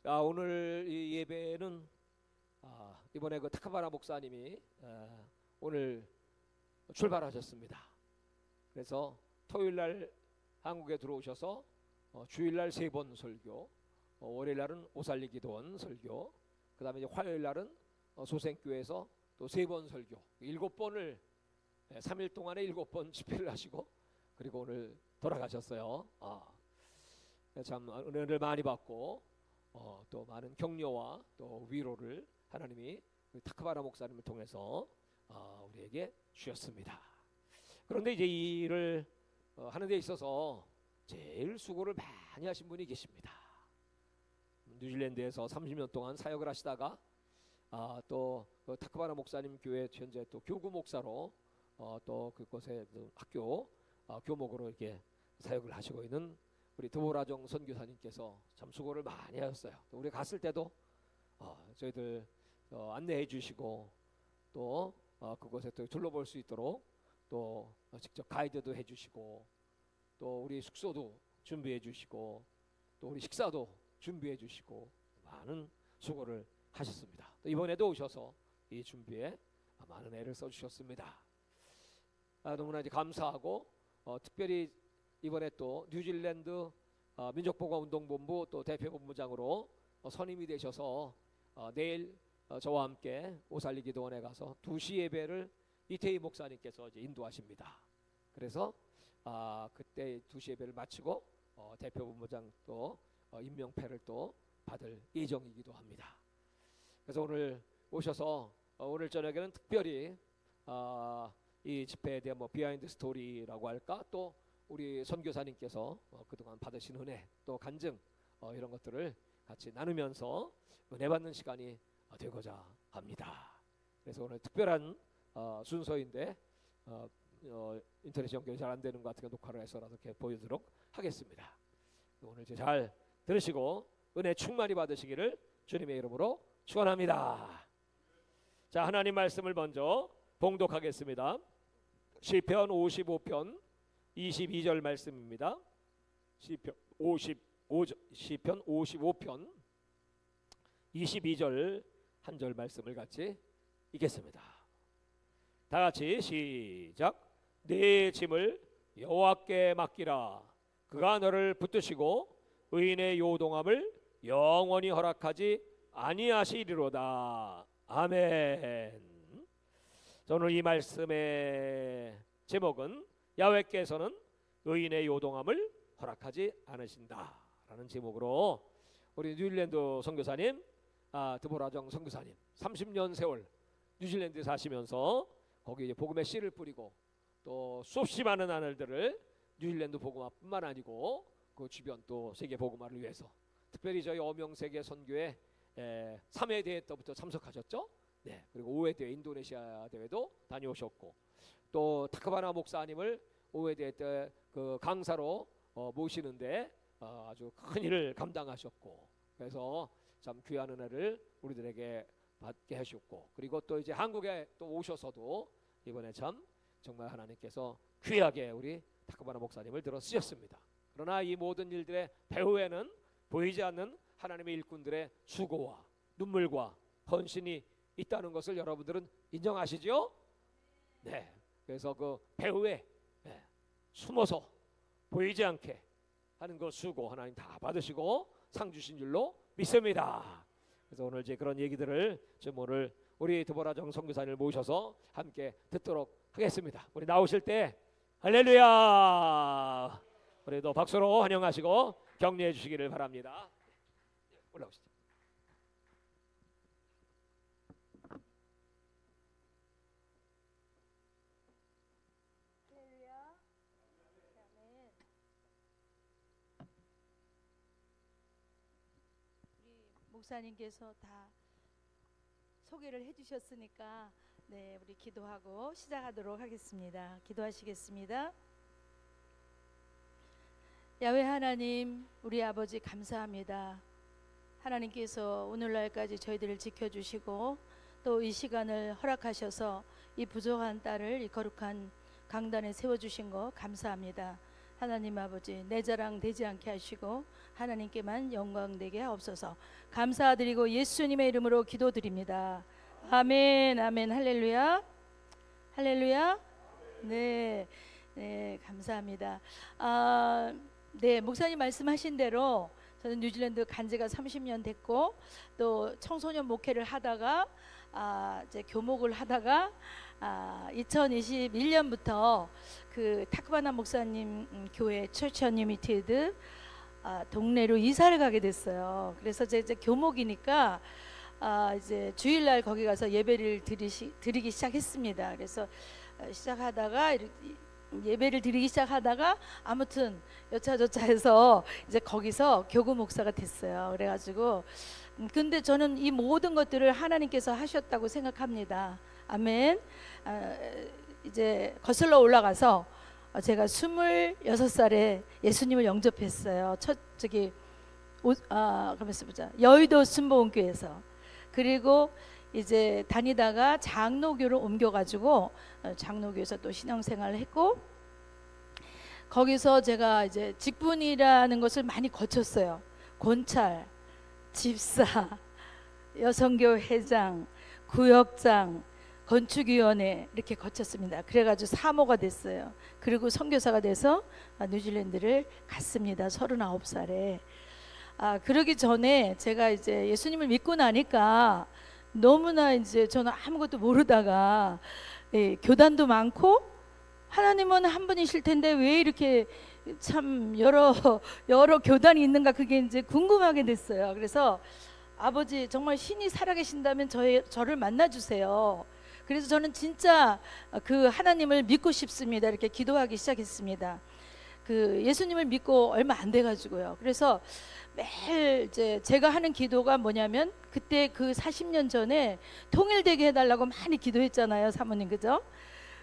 오늘 이 예배는 이번에 그 타카바나 목사님이 오늘 출발하셨습니다. 그래서 토요일날 한국에 들어오셔서 주일날 3번 설교, 월요일날은 오살리 기도원 설교, 그 다음에 이제 화요일날은 소생교회에서 또 3번 설교, 7번을 3일 동안에 7번 집회를 하시고 그리고 오늘 돌아가셨어요. 참 은혜를 많이 받고 또 많은 격려와 또 위로를 하나님이 타카바나 목사님을 통해서 우리에게 주셨습니다. 그런데 이제 이 일을 하는 데 있어서 제일 수고를 많이 하신 분이 계십니다. 뉴질랜드에서 30년 동안 사역을 하시다가 또 타카바나 목사님 교회 현재 또 교구 목사로 또 그곳에 학교 교목으로 이렇게 사역을 하시고 있는 우리 드보라정 선교사님께서 참 수고를 많이 하셨어요. 우리 갔을 때도 저희들 안내해 주시고 또 그곳에 또 둘러볼 수 있도록 또 직접 가이드도 해 주시고 또 우리 숙소도 준비해 주시고 또 우리 식사도 준비해 주시고 많은 수고를 하셨습니다. 또 이번에도 오셔서 이 준비에 많은 애를 써 주셨습니다. 너무나 이제 감사하고 특별히 이번에 또 뉴질랜드 민족보건운동본부 또 대표본부장으로 선임이 되셔서 내일 저와 함께 오살리 기도원에 가서 2시 예배를 이태희 목사님께서 이제 인도하십니다. 그래서 그때 2시 예배를 마치고 대표본부장 또 임명패를 또 받을 예정이기도 합니다. 그래서 오늘 오셔서 오늘 저녁에는 특별히 이 집회에 대한 비하인드 스토리라고 할까, 또 우리 선교사님께서 그동안 받으신 은혜 또 간증 이런 것들을 같이 나누면서 은혜 받는 시간이 되고자 합니다. 그래서 오늘 특별한 순서인데 인터넷 연결이 잘 안 되는 것 같으니까 녹화를 해서라도 이렇게 보여드리도록 하겠습니다. 오늘 잘 들으시고 은혜 충만히 받으시기를 주님의 이름으로 축원합니다. 자, 하나님 말씀을 먼저 봉독하겠습니다. 시편 55편 22절 말씀입니다. 시편 55편 22절 한 절 말씀을 같이 읽겠습니다. 다 같이 시작. 네 짐을 여호와께 맡기라. 그가 너를 붙드시고 의인의 요동함을 영원히 허락하지 아니하시리로다. 아멘. 오늘 이 말씀의 제목은 야훼께서는 의인의 요동함을 허락하지 않으신다라는 제목으로 우리 뉴질랜드 선교사님 드보라정 선교사님 30년 세월 뉴질랜드에 사시면서 거기 이제 복음의 씨를 뿌리고 또 수없이 많은 아들들을 뉴질랜드 복음화뿐만 아니고 그 주변 또 세계 복음화를 위해서 특별히 저희 어명세계 선교회 3회 대회 때부터 참석하셨죠. 네, 그리고 5회 대회 인도네시아 대회도 다녀오셨고 또 타카바나 목사님을 5회 대회 때 그 강사로 모시는데 아주 큰 일을 감당하셨고 그래서 참 귀한 은혜를 우리들에게 받게 하셨고 그리고 또 이제 한국에 또 오셔서도 이번에 참 정말 하나님께서 귀하게 우리 타카바나 목사님을 들어 쓰셨습니다. 그러나 이 모든 일들의 배후에는 보이지 않는 하나님의 일꾼들의 수고와 눈물과 헌신이 있다는 것을 여러분들은 인정하시죠? 네. 그래서 그 배후에 숨어서 보이지 않게 하는 그 수고 하나님 다 받으시고 상 주신 줄로 믿습니다. 그래서 오늘 이제 그런 얘기들을 좀 오늘 우리 드보라정 선교사님을 모셔서 함께 듣도록 하겠습니다. 우리 나오실 때 할렐루야 우리도 박수로 환영하시고 격려해 주시기를 바랍니다. 올라오시죠. 목사님께서 다 소개를 해주셨으니까 네, 우리 기도하고 시작하도록 하겠습니다. 기도하시겠습니다. 야훼 하나님, 우리 아버지 감사합니다. 하나님께서 오늘날까지 저희들을 지켜주시고 또 이 시간을 허락하셔서 이 부족한 딸을 이 거룩한 강단에 세워주신 거 감사합니다. 하나님 아버지 내 자랑 되지 않게 하시고 하나님께만 영광 되게 하옵소서. 감사드리고 예수님의 이름으로 기도드립니다. 아멘, 아멘, 할렐루야, 할렐루야. 네, 네, 감사합니다. 네, 목사님 말씀하신 대로 저는 뉴질랜드 간 지가 30년 됐고 또 청소년 목회를 하다가 이제 교목을 하다가 2021년부터 그 타크바나 목사님 교회 처치 언리미티드 동네로 이사를 가게 됐어요. 그래서 이제 교목이니까 이제 주일날 거기 가서 예배를 드리기 시작했습니다. 그래서 시작하다가 예배를 드리기 시작하다가 아무튼 여차저차해서 이제 거기서 교구 목사가 됐어요. 그래가지고 근데 저는 이 모든 것들을 하나님께서 하셨다고 생각합니다. 아멘. 이제 거슬러 올라가서 제가 26살에 예수님을 영접했어요. 가만있어 보자. 여의도 순복음교회에서. 그리고 이제 다니다가 장로교로 옮겨가지고 장로교에서 또 신앙생활을 했고 거기서 제가 이제 직분이라는 것을 많이 거쳤어요. 권찰, 집사, 여성교 회장, 구역장, 건축위원회 이렇게 거쳤습니다. 그래가지고 사모가 됐어요. 그리고 선교사가 돼서 뉴질랜드를 갔습니다. 39살에. 그러기 전에 제가 이제 예수님을 믿고 나니까 너무나 이제 저는 아무것도 모르다가 교단도 많고 하나님은 한 분이실 텐데 왜 이렇게 참 여러 교단이 있는가 그게 이제 궁금하게 됐어요. 그래서 아버지 정말 신이 살아계신다면 저를 만나 주세요. 그래서 저는 진짜 그 하나님을 믿고 싶습니다. 이렇게 기도하기 시작했습니다. 그 예수님을 믿고 얼마 안 돼가지고요. 그래서 매일 이제 제가 하는 기도가 뭐냐면 그때 그 40년 전에 통일되게 해달라고 많이 기도했잖아요, 사모님, 그죠?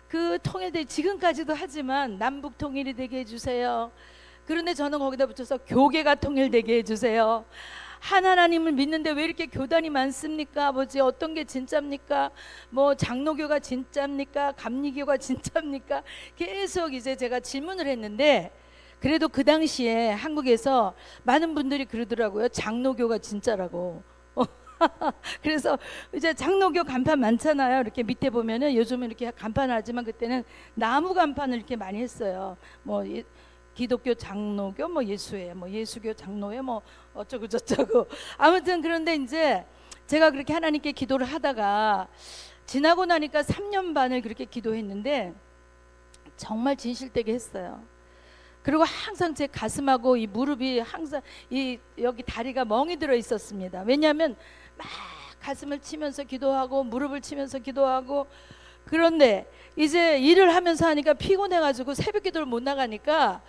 그 통일되게 지금까지도 하지만 남북 통일이 되게 해주세요. 그런데 저는 거기다 붙여서 교계가 통일되게 해주세요. 하나님을 믿는데 왜 이렇게 교단이 많습니까? 아버지 어떤 게 진짜입니까? 뭐 장로교가 진짜입니까? 감리교가 진짜입니까? 계속 이제 제가 질문을 했는데 그래도 그 당시에 한국에서 많은 분들이 그러더라고요. 장로교가 진짜라고. 그래서 이제 장로교 간판 많잖아요. 이렇게 밑에 보면은 요즘은 이렇게 간판을 하지만 그때는 나무 간판을 이렇게 많이 했어요. 뭐 기독교 장로교, 뭐 예수회, 뭐 예수교 장로회, 뭐 어쩌고 저쩌고. 아무튼 그런데 이제 제가 그렇게 하나님께 기도를 하다가 지나고 나니까 3년 반을 그렇게 기도했는데 정말 진실되게 했어요. 그리고 항상 제 가슴하고 이 무릎이 항상 이 여기 다리가 멍이 들어 있었습니다. 왜냐하면 막 가슴을 치면서 기도하고 무릎을 치면서 기도하고 그런데 이제 일을 하면서 하니까 피곤해가지고 새벽기도를 못 나가니까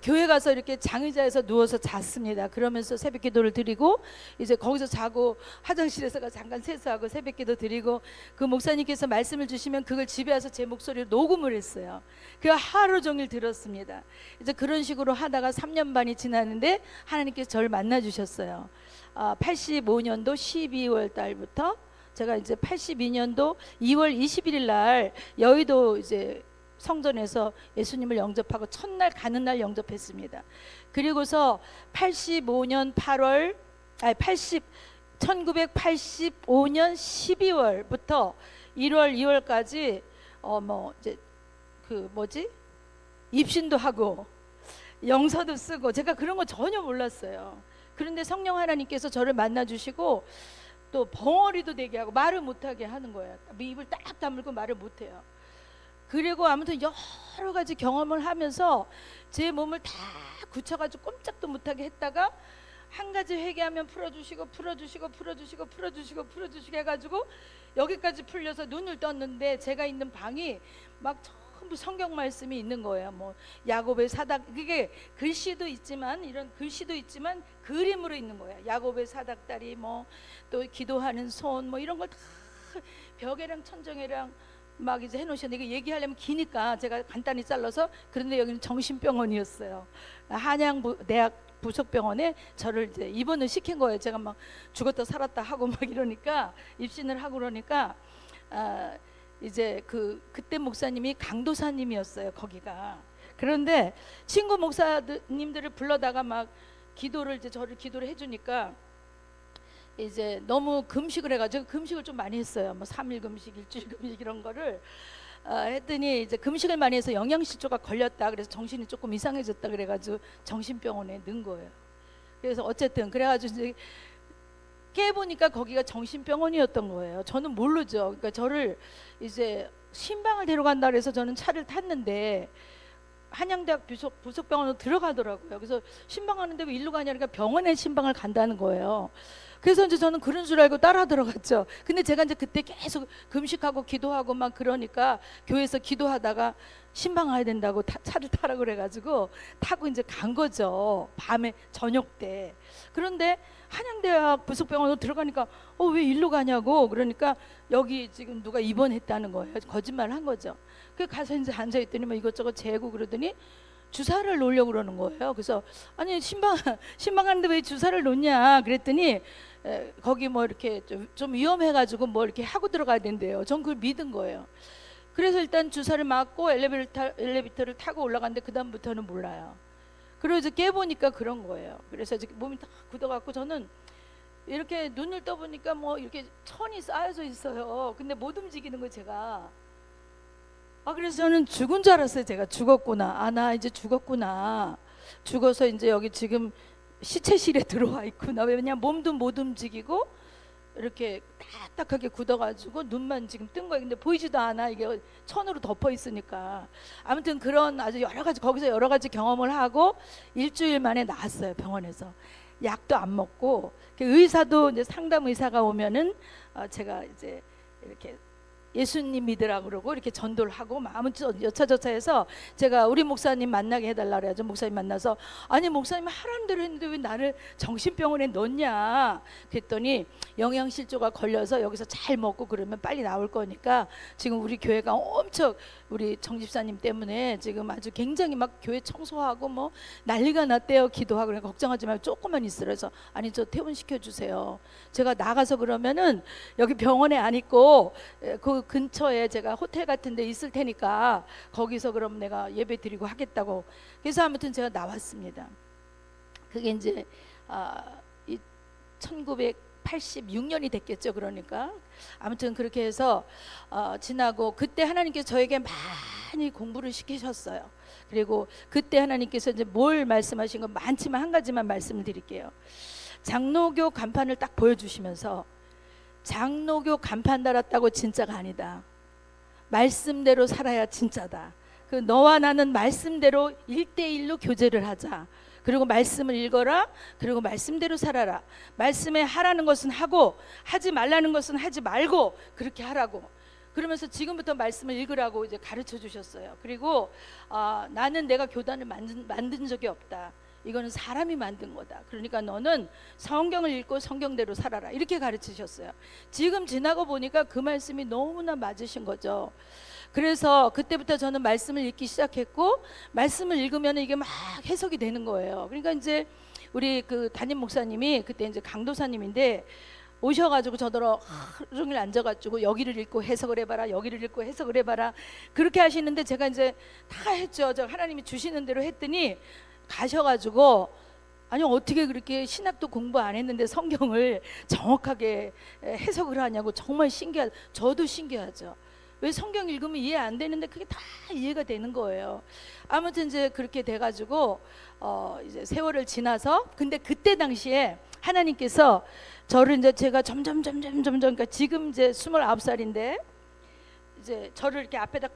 교회 가서 이렇게 장의자에서 누워서 잤습니다. 그러면서 새벽기도를 드리고 이제 거기서 자고 화장실에서 잠깐 세수하고 새벽기도 드리고 그 목사님께서 말씀을 주시면 그걸 집에 와서 제 목소리로 녹음을 했어요. 그 하루 종일 들었습니다. 이제 그런 식으로 하다가 3년 반이 지났는데 하나님께서 저를 만나 주셨어요. 85년도 12월 달부터 제가 이제 82년도 2월 21일 날 여의도 이제 성전에서 예수님을 영접하고 첫날 가는 날 영접했습니다. 그리고서 85년 8월 1985년 12월부터 1월 2월까지 뭐 이제 그 뭐지? 입신도 하고 영서도 쓰고 제가 그런 거 전혀 몰랐어요. 그런데 성령 하나님께서 저를 만나 주시고 또 벙어리도 되게 하고 말을 못하게 하는 거예요. 입을 딱 다물고 말을 못해요. 그리고 아무튼 여러 가지 경험을 하면서 제 몸을 다 굳혀가지고 꼼짝도 못하게 했다가 한 가지 회개하면 풀어주시고 해가지고 여기까지 풀려서 눈을 떴는데 제가 있는 방이 막 전부 성경 말씀이 있는 거예요. 뭐 야곱의 사닥, 그게 글씨도 있지만 이런 글씨도 있지만 그림으로 있는 거예요. 야곱의 사닥다리, 뭐 또 기도하는 손, 뭐 이런 걸 다 벽에랑 천정에랑 막 이제 해놓으셨는데 이거 얘기하려면 기니까 제가 간단히 잘라서. 그런데 여기는 정신병원이었어요. 한양대학 부속병원에 저를 이제 입원을 시킨 거예요. 제가 막 죽었다 살았다 하고 막 이러니까 입신을 하고 그러니까 이제 그때 목사님이 강도사님이었어요. 거기가 그런데 친구 목사님들을 불러다가 막 기도를 이제 저를 기도를 해주니까 이제 너무 금식을 해가지고 금식을 좀 많이 했어요. 뭐 3일 금식, 일주일 금식 이런 거를 했더니 이제 금식을 많이 해서 영양실조가 걸렸다. 그래서 정신이 조금 이상해졌다. 그래가지고 정신병원에 넣은 거예요. 그래서 어쨌든 그래가지고 이제 깨보니까 거기가 정신병원이었던 거예요. 저는 모르죠. 그러니까 저를 이제 신방을 데려간다 그래서 저는 차를 탔는데 한양대학 부속병원으로 들어가더라고요. 그래서 신방하는데 왜 일로 가냐니까 병원에 신방을 간다는 거예요. 그래서 이제 저는 그런 줄 알고 따라 들어갔죠. 근데 제가 이제 그때 계속 금식하고 기도하고 막 그러니까 교회에서 기도하다가 신방 가야 된다고 차를 타라 그래가지고 타고 이제 간 거죠. 밤에 저녁 때. 그런데 한양대학 부속병원으로 들어가니까 왜 일로 가냐고 그러니까 여기 지금 누가 입원했다는 거예요. 거짓말을 한 거죠. 그 가서 이제 앉아 있더니 뭐 이것저것 재고 그러더니 주사를 놓으려고 그러는 거예요. 그래서 아니 신방 하는데 왜 주사를 놓냐 그랬더니 거기 뭐 이렇게 좀 위험해가지고 뭐 이렇게 하고 들어가야 된대요. 전 그걸 믿은 거예요. 그래서 일단 주사를 맞고 엘리베이터를 타고 올라갔는데 그 다음부터는 몰라요. 그리고 이제 깨보니까 그런 거예요. 그래서 이제 몸이 다 굳어갖고 저는 이렇게 눈을 떠보니까 뭐 이렇게 천이 쌓여져 있어요. 근데 못 움직이는 거예요, 제가. 그래서 저는 죽은 줄 알았어요. 제가 죽었구나. 나 이제 죽었구나. 죽어서 이제 여기 지금 시체실에 들어와 있구나. 왜냐면 몸도 못 움직이고 이렇게 딱딱하게 굳어가지고 눈만 지금 뜬 거예요. 근데 보이지도 않아. 이게 천으로 덮어 있으니까. 아무튼 그런 아주 여러 가지 거기서 여러 가지 경험을 하고 일주일 만에 나왔어요. 병원에서. 약도 안 먹고 의사도 이제 상담 의사가 오면은 제가 이제 이렇게 예수님 믿으라 그러고 이렇게 전도를 하고 아무튼 여차저차 해서 제가 우리 목사님 만나게 해달라 그래가지고 목사님 만나서 아니 목사님 하라는 대로 했는데 왜 나를 정신병원에 넣냐 그랬더니 영양실조가 걸려서 여기서 잘 먹고 그러면 빨리 나올 거니까 지금 우리 교회가 엄청 우리 정 집사님 때문에 지금 아주 굉장히 막 교회 청소하고 뭐 난리가 났대요. 기도하고 그러니까 걱정하지 말고 조금만 있으라 해서 아니 저 퇴원시켜 주세요. 제가 나가서 그러면은 여기 병원에 안 있고 그 근처에 제가 호텔 같은 데 있을 테니까 거기서 그럼 내가 예배 드리고 하겠다고. 그래서 아무튼 제가 나왔습니다. 그게 이제 1986년이 됐겠죠. 그러니까 아무튼 그렇게 해서 지나고 그때 하나님께서 저에게 많이 공부를 시키셨어요. 그리고 그때 하나님께서 이제 뭘 말씀하신 건 많지만 한 가지만 말씀을 드릴게요. 장로교 간판을 딱 보여주시면서 장로교 간판 달았다고 진짜가 아니다. 말씀대로 살아야 진짜다. 그 너와 나는 말씀대로 1대1로 교제를 하자. 그리고 말씀을 읽어라. 그리고 말씀대로 살아라. 말씀에 하라는 것은 하고 하지 말라는 것은 하지 말고 그렇게 하라고. 그러면서 지금부터 말씀을 읽으라고 이제 가르쳐 주셨어요. 그리고 나는 내가 교단을 만든 적이 없다. 이거는 사람이 만든 거다. 그러니까 너는 성경을 읽고 성경대로 살아라. 이렇게 가르치셨어요. 지금 지나고 보니까 그 말씀이 너무나 맞으신 거죠. 그래서 그때부터 저는 말씀을 읽기 시작했고 말씀을 읽으면 이게 막 해석이 되는 거예요. 그러니까 이제 우리 그 담임 목사님이 그때 이제 강도사님인데 오셔가지고 저더러 하루 종일 앉아가지고 여기를 읽고 해석을 해봐라, 여기를 읽고 해석을 해봐라 그렇게 하시는데 제가 이제 다 했죠. 저 하나님이 주시는 대로 했더니 가셔가지고 아니 어떻게 그렇게 신학도 공부 안 했는데 성경을 정확하게 해석을 하냐고 정말 저도 신기하죠. 왜 성경 읽으면 이해 안 되는데 그게 다 이해가 되는 거예요. 아무튼 이제 그렇게 돼가지고 이제 세월을 지나서 근데 그때 당시에 하나님께서 저를 이제 제가 점점 그러니까 지금 이제 29살인데 이제 저를 이렇게 앞에다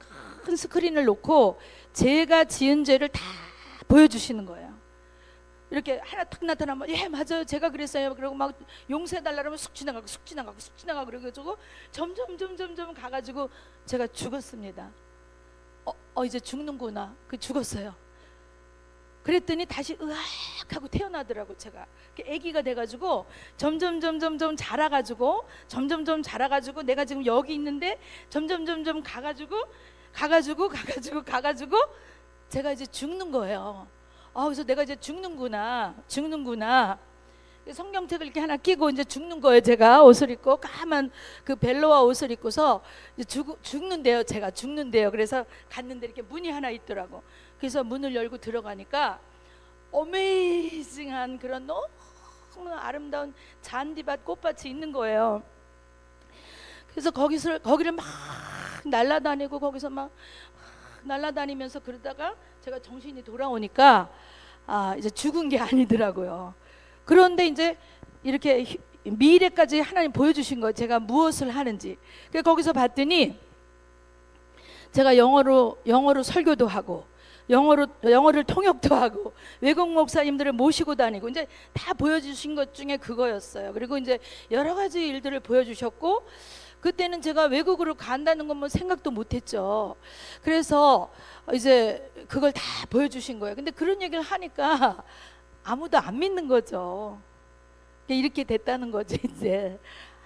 큰 스크린을 놓고 제가 지은 죄를 다 보여주시는 거예요. 이렇게 하나 탁 나타나면 예 맞아요 제가 그랬어요. 그러고 막 용서해달라 그러면 쑥 지나가고 그래가지고 점점 가가지고 제가 죽었습니다. 이제 죽는구나. 죽었어요. 그랬더니 다시 으악 하고 태어나더라고. 제가 아기가 돼가지고 점점 자라가지고 내가 지금 여기 있는데 점점 가가지고 제가 이제 죽는 거예요. 그래서 내가 이제 죽는구나. 성경책을 이렇게 하나 끼고 이제 죽는 거예요. 제가 옷을 입고 까만 그 벨로와 옷을 입고서 이제 죽는데요. 제가 죽는데요. 그래서 갔는데 이렇게 문이 하나 있더라고. 그래서 문을 열고 들어가니까 어메이징한 그런 너무나 아름다운 잔디밭 꽃밭이 있는 거예요. 그래서 거기를 막 날아다니고 거기서 막 날아다니면서 그러다가 제가 정신이 돌아오니까 이제 죽은 게 아니더라고요. 그런데 이제 이렇게 미래까지 하나님 보여주신 거예요. 제가 무엇을 하는지. 그래서 거기서 봤더니 제가 영어로 설교도 하고 영어를 통역도 하고 외국 목사님들을 모시고 다니고 이제 다 보여주신 것 중에 그거였어요. 그리고 이제 여러 가지 일들을 보여주셨고 그때는 제가 외국으로 간다는 건 뭐 생각도 못했죠. 그래서 이제 그걸 다 보여주신 거예요. 근데 그런 얘기를 하니까 아무도 안 믿는 거죠. 이렇게 됐다는 거죠 이제.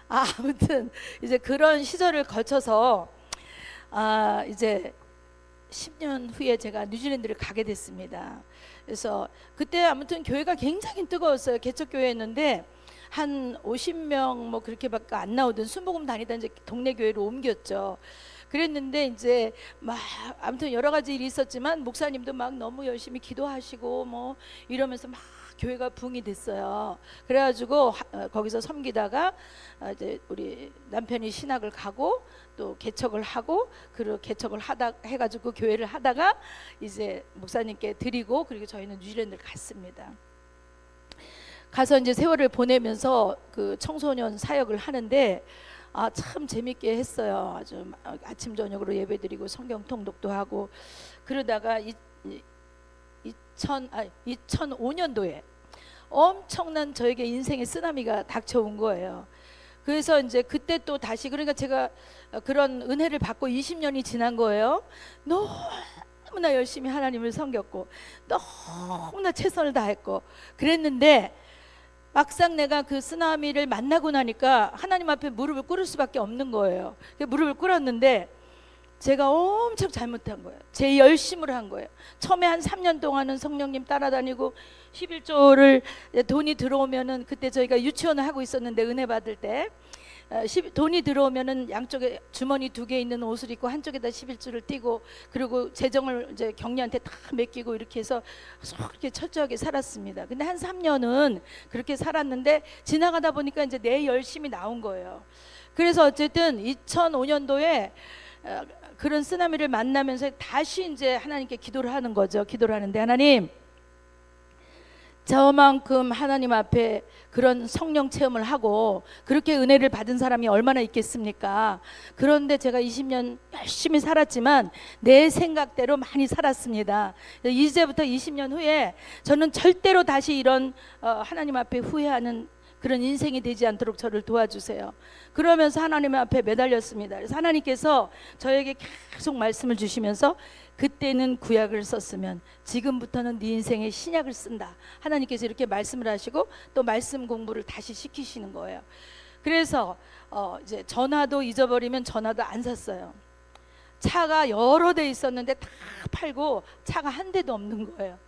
아무튼 이제 그런 시절을 거쳐서 이제 10년 후에 제가 뉴질랜드를 가게 됐습니다. 그래서 그때 아무튼 교회가 굉장히 뜨거웠어요. 개척교회였는데 한 50명 뭐 그렇게밖에 안 나오던 순복음 다니던 이제 동네 교회로 옮겼죠. 그랬는데 이제 막 아무튼 여러 가지 일이 있었지만 목사님도 막 너무 열심히 기도하시고 뭐 이러면서 막 교회가 부흥이 됐어요. 그래가지고 거기서 섬기다가 이제 우리 남편이 신학을 가고 또 개척을 하고 그리고 개척을 하다 해가지고 교회를 하다가 이제 목사님께 드리고 그리고 저희는 뉴질랜드를 갔습니다. 가서 이제 세월을 보내면서 그 청소년 사역을 하는데 참 재밌게 했어요. 아주 아침 저녁으로 예배드리고 성경 통독도 하고 그러다가 2005년도에 엄청난 저에게 인생의 쓰나미가 닥쳐온 거예요. 그래서 이제 그때 또 다시 그러니까 제가 그런 은혜를 받고 20년이 지난 거예요. 너무나 열심히 하나님을 섬겼고 너무나 최선을 다했고 그랬는데 막상 내가 그 쓰나미를 만나고 나니까 하나님 앞에 무릎을 꿇을 수밖에 없는 거예요. 무릎을 꿇었는데 제가 엄청 잘못한 거예요. 제 열심으로 한 거예요. 처음에 한 3년 동안은 성령님 따라다니고 11조를 돈이 들어오면은 그때 저희가 유치원을 하고 있었는데 은혜 받을 때 돈이 들어오면은 양쪽에 주머니 2개 있는 옷을 입고 한쪽에다 11조를 띄고 그리고 재정을 이제 경리한테 다 맡기고 이렇게 해서 그렇게 철저하게 살았습니다. 근데 한 3년은 그렇게 살았는데 지나가다 보니까 이제 내 열심이 나온 거예요. 그래서 어쨌든 2005년도에 그런 쓰나미를 만나면서 다시 이제 하나님께 기도를 하는 거죠. 기도를 하는데 하나님 저만큼 하나님 앞에 그런 성령 체험을 하고 그렇게 은혜를 받은 사람이 얼마나 있겠습니까? 그런데 제가 20년 열심히 살았지만 내 생각대로 많이 살았습니다. 이제부터 20년 후에 저는 절대로 다시 이런 하나님 앞에 후회하는 그런 인생이 되지 않도록 저를 도와주세요. 그러면서 하나님 앞에 매달렸습니다. 그래서 하나님께서 저에게 계속 말씀을 주시면서 그때는 구약을 썼으면 지금부터는 네 인생의 신약을 쓴다. 하나님께서 이렇게 말씀을 하시고 또 말씀 공부를 다시 시키시는 거예요. 그래서 이제 전화도 잊어버리면 전화도 안 샀어요. 차가 여러 대 있었는데 다 팔고 차가 한 대도 없는 거예요.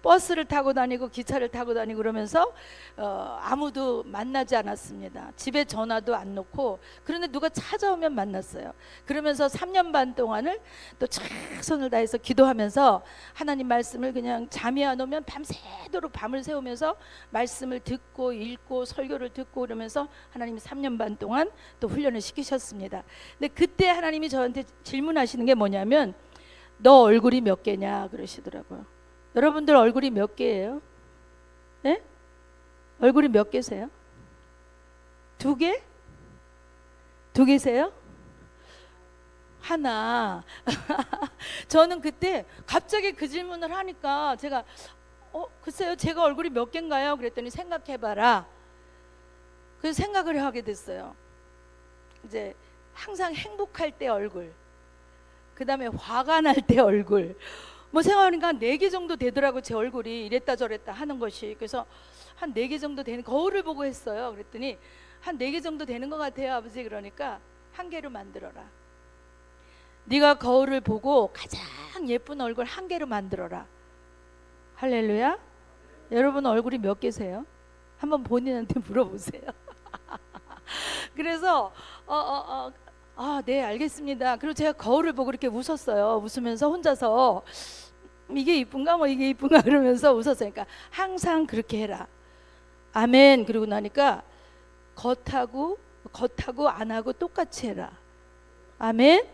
버스를 타고 다니고 기차를 타고 다니고 그러면서 아무도 만나지 않았습니다. 집에 전화도 안 놓고 그런데 누가 찾아오면 만났어요. 그러면서 3년 반 동안을 또 최선을 다해서 기도하면서 하나님 말씀을 그냥 잠이 안 오면 밤새도록 밤을 새우면서 말씀을 듣고 읽고 설교를 듣고 그러면서 하나님이 3년 반 동안 또 훈련을 시키셨습니다. 근데 그때 하나님이 저한테 질문하시는 게 뭐냐면 너 얼굴이 몇 개냐 그러시더라고요. 여러분들 얼굴이 몇 개예요? 네? 얼굴이 몇 개세요? 2개? 2개세요? 하나. 저는 그때 갑자기 그 질문을 하니까 제가 글쎄요 제가 얼굴이 몇 개인가요? 그랬더니 생각해봐라. 그래서 생각을 하게 됐어요. 이제 항상 행복할 때 얼굴, 그 다음에 화가 날 때 얼굴, 뭐 생각하니까 4개 정도 되더라고. 제 얼굴이 이랬다 저랬다 하는 것이. 그래서 한 4개 정도 되는, 거울을 보고 했어요. 그랬더니 한 4개 정도 되는 것 같아요 아버지. 그러니까 1개로 만들어라. 네가 거울을 보고 가장 예쁜 얼굴 1개로 만들어라. 할렐루야. 여러분 얼굴이 몇 개세요? 한번 본인한테 물어보세요. 그래서 네 알겠습니다. 그리고 제가 거울을 보고 이렇게 웃었어요. 웃으면서 혼자서 이게 이쁜가 뭐 이게 이쁜가 그러면서 웃었어요. 그러니까 항상 그렇게 해라. 아멘. 그러고 나니까 겉하고 안 하고 똑같이 해라. 아멘.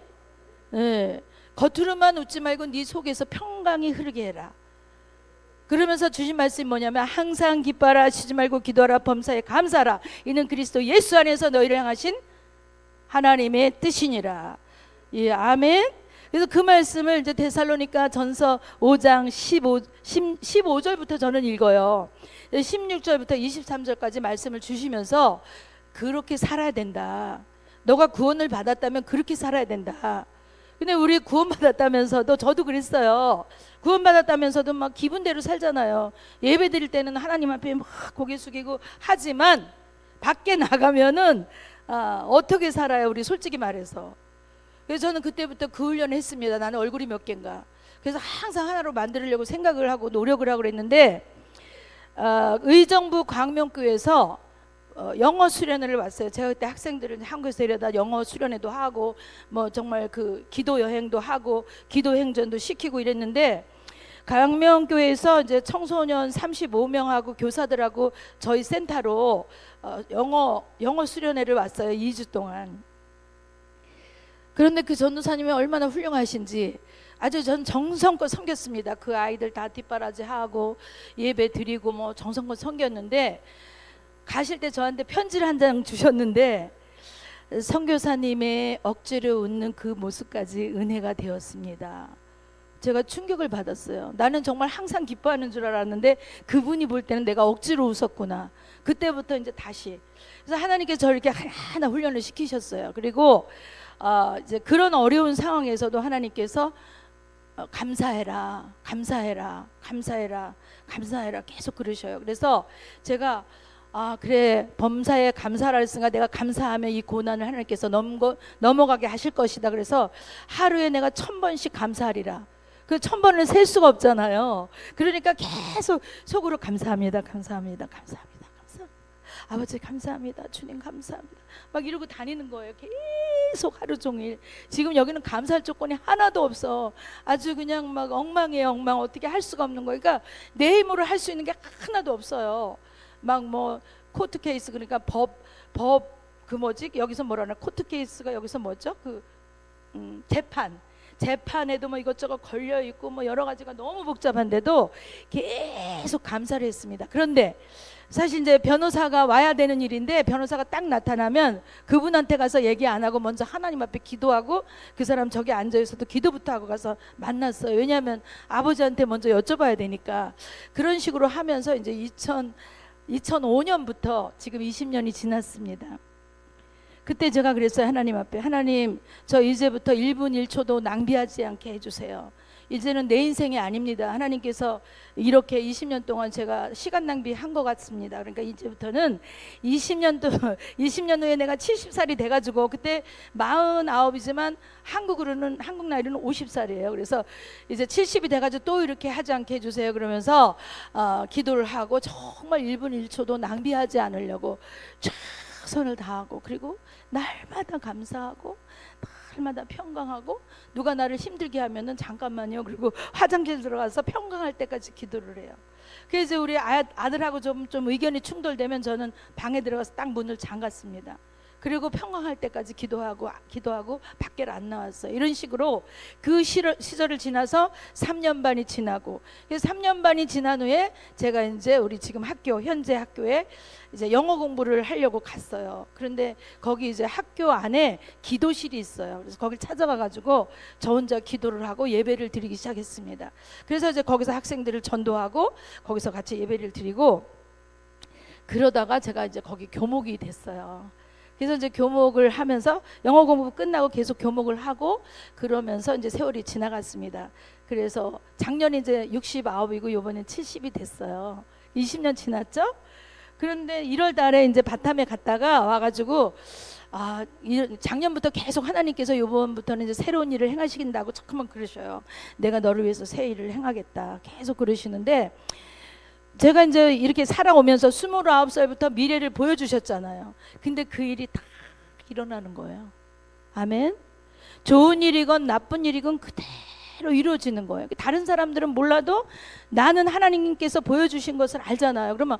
네. 겉으로만 웃지 말고 네 속에서 평강이 흐르게 해라. 그러면서 주신 말씀이 뭐냐면 항상 기뻐하라, 쉬지 말고 기도하라, 범사에 감사하라. 이는 그리스도 예수 안에서 너희를 향하신 하나님의 뜻이니라. 예, 아멘. 그래서 그 말씀을 이제 데살로니가 전서 5장 15절부터 저는 읽어요. 16절부터 23절까지 말씀을 주시면서 그렇게 살아야 된다. 너가 구원을 받았다면 그렇게 살아야 된다. 근데 우리 구원받았다면서도 저도 그랬어요. 구원받았다면서도 막 기분대로 살잖아요. 예배 드릴 때는 하나님 앞에 막 고개 숙이고 하지만 밖에 나가면은 어떻게 살아요? 우리 솔직히 말해서. 그래서 저는 그때부터 그 훈련을 했습니다. 나는 얼굴이 몇 개인가. 그래서 항상 하나로 만들려고 생각을 하고 노력을 하고 그랬는데 의정부 광명교회에서 영어 수련회를 왔어요. 제가 그때 학생들을 한국에서 데려다 영어 수련회도 하고 뭐 정말 그 기도 여행도 하고 기도 행전도 시키고 이랬는데 광명교회에서 이제 청소년 35명하고 교사들하고 저희 센터로 영어 수련회를 왔어요. 2주 동안. 그런데 그 전도사님이 얼마나 훌륭하신지 아주 전 정성껏 섬겼습니다. 그 아이들 다 뒷바라지하고 예배 드리고 뭐 정성껏 섬겼는데 가실 때 저한테 편지를 한 장 주셨는데 선교사님의 억지로 웃는 그 모습까지 은혜가 되었습니다. 제가 충격을 받았어요. 나는 정말 항상 기뻐하는 줄 알았는데 그분이 볼 때는 내가 억지로 웃었구나. 그때부터 이제 다시 그래서 하나님께서 저를 이렇게 하나 훈련을 시키셨어요. 그리고 이제 그런 어려운 상황에서도 하나님께서 감사해라, 감사해라, 감사해라, 감사해라 계속 그러셔요. 그래서 제가 그래 범사에 감사를 했으니까 내가 감사하면 이 고난을 하나님께서 넘어가게 하실 것이다. 그래서 하루에 내가 1000번씩 감사하리라. 그 1000번을 셀 수가 없잖아요. 그러니까 계속 속으로 감사합니다, 감사합니다, 감사합니다, 감사합니다. 아버지 감사합니다, 주님 감사합니다. 막 이러고 다니는 거예요. 계속 하루 종일. 지금 여기는 감사할 조건이 하나도 없어. 아주 그냥 막 엉망이에요, 엉망. 어떻게 할 수가 없는 거예요. 그러니까 내 힘으로 할 수 있는 게 하나도 없어요. 막 뭐 코트 케이스 그러니까 법 그 뭐지 여기서 뭐라나 코트 케이스가 여기서 뭐죠 그 재판에도 뭐 이것저것 걸려 있고 뭐 여러 가지가 너무 복잡한데도 계속 감사를 했습니다. 그런데 사실 이제 변호사가 와야 되는 일인데 변호사가 딱 나타나면 그분한테 가서 얘기 안 하고 먼저 하나님 앞에 기도하고 그 사람 저기 앉아 있어도 기도부터 하고 가서 만났어요. 왜냐하면 아버지한테 먼저 여쭤봐야 되니까. 그런 식으로 하면서 이제 2005년부터 지금 20년이 지났습니다. 그때 제가 그랬어요. 하나님 앞에 하나님 저 이제부터 1분 1초도 낭비하지 않게 해주세요. 이제는 내 인생이 아닙니다. 하나님께서 이렇게 20년 동안 제가 시간 낭비한 것 같습니다. 그러니까 이제부터는 20년 후에 내가 70살이 돼가지고 그때 49이지만 한국 나이로는 50살이에요. 그래서 이제 70이 돼가지고 또 이렇게 하지 않게 해주세요. 그러면서 기도를 하고 정말 1분 1초도 낭비하지 않으려고 최선을 다하고 그리고 날마다 감사하고 날마다 평강하고 누가 나를 힘들게 하면은 잠깐만요. 그리고 화장실 들어가서 평강할 때까지 기도를 해요. 그래서 우리 아들하고 좀 의견이 충돌되면 저는 방에 들어가서 딱 문을 잠갔습니다. 그리고 평강할 때까지 기도하고 밖에 안 나왔어요. 이런 식으로 그 시절을 지나서 3년 반이 지나고 그래서 3년 반이 지난 후에 제가 이제 우리 지금 현재 학교에 이제 영어 공부를 하려고 갔어요. 그런데 거기 이제 학교 안에 기도실이 있어요. 그래서 거길 찾아가 가지고 저 혼자 기도를 하고 예배를 드리기 시작했습니다. 그래서 이제 거기서 학생들을 전도하고 거기서 같이 예배를 드리고 그러다가 제가 이제 거기 교목이 됐어요. 그래서 이제 교목을 하면서 영어 공부 끝나고 계속 교목을 하고 그러면서 이제 세월이 지나갔습니다. 그래서 작년에 이제 69이고 요번엔 70이 됐어요. 20년 지났죠? 그런데 1월 달에 이제 바탐에 갔다가 와가지고 작년부터 계속 하나님께서 요번부터는 이제 새로운 일을 행하시긴다고 자꾸만 그러셔요. 내가 너를 위해서 새 일을 행하겠다 계속 그러시는데 제가 이제 이렇게 살아오면서 29살부터 미래를 보여주셨잖아요. 근데 그 일이 다 일어나는 거예요. 아멘. 좋은 일이건 나쁜 일이건 그대로 이루어지는 거예요. 다른 사람들은 몰라도 나는 하나님께서 보여주신 것을 알잖아요. 그러면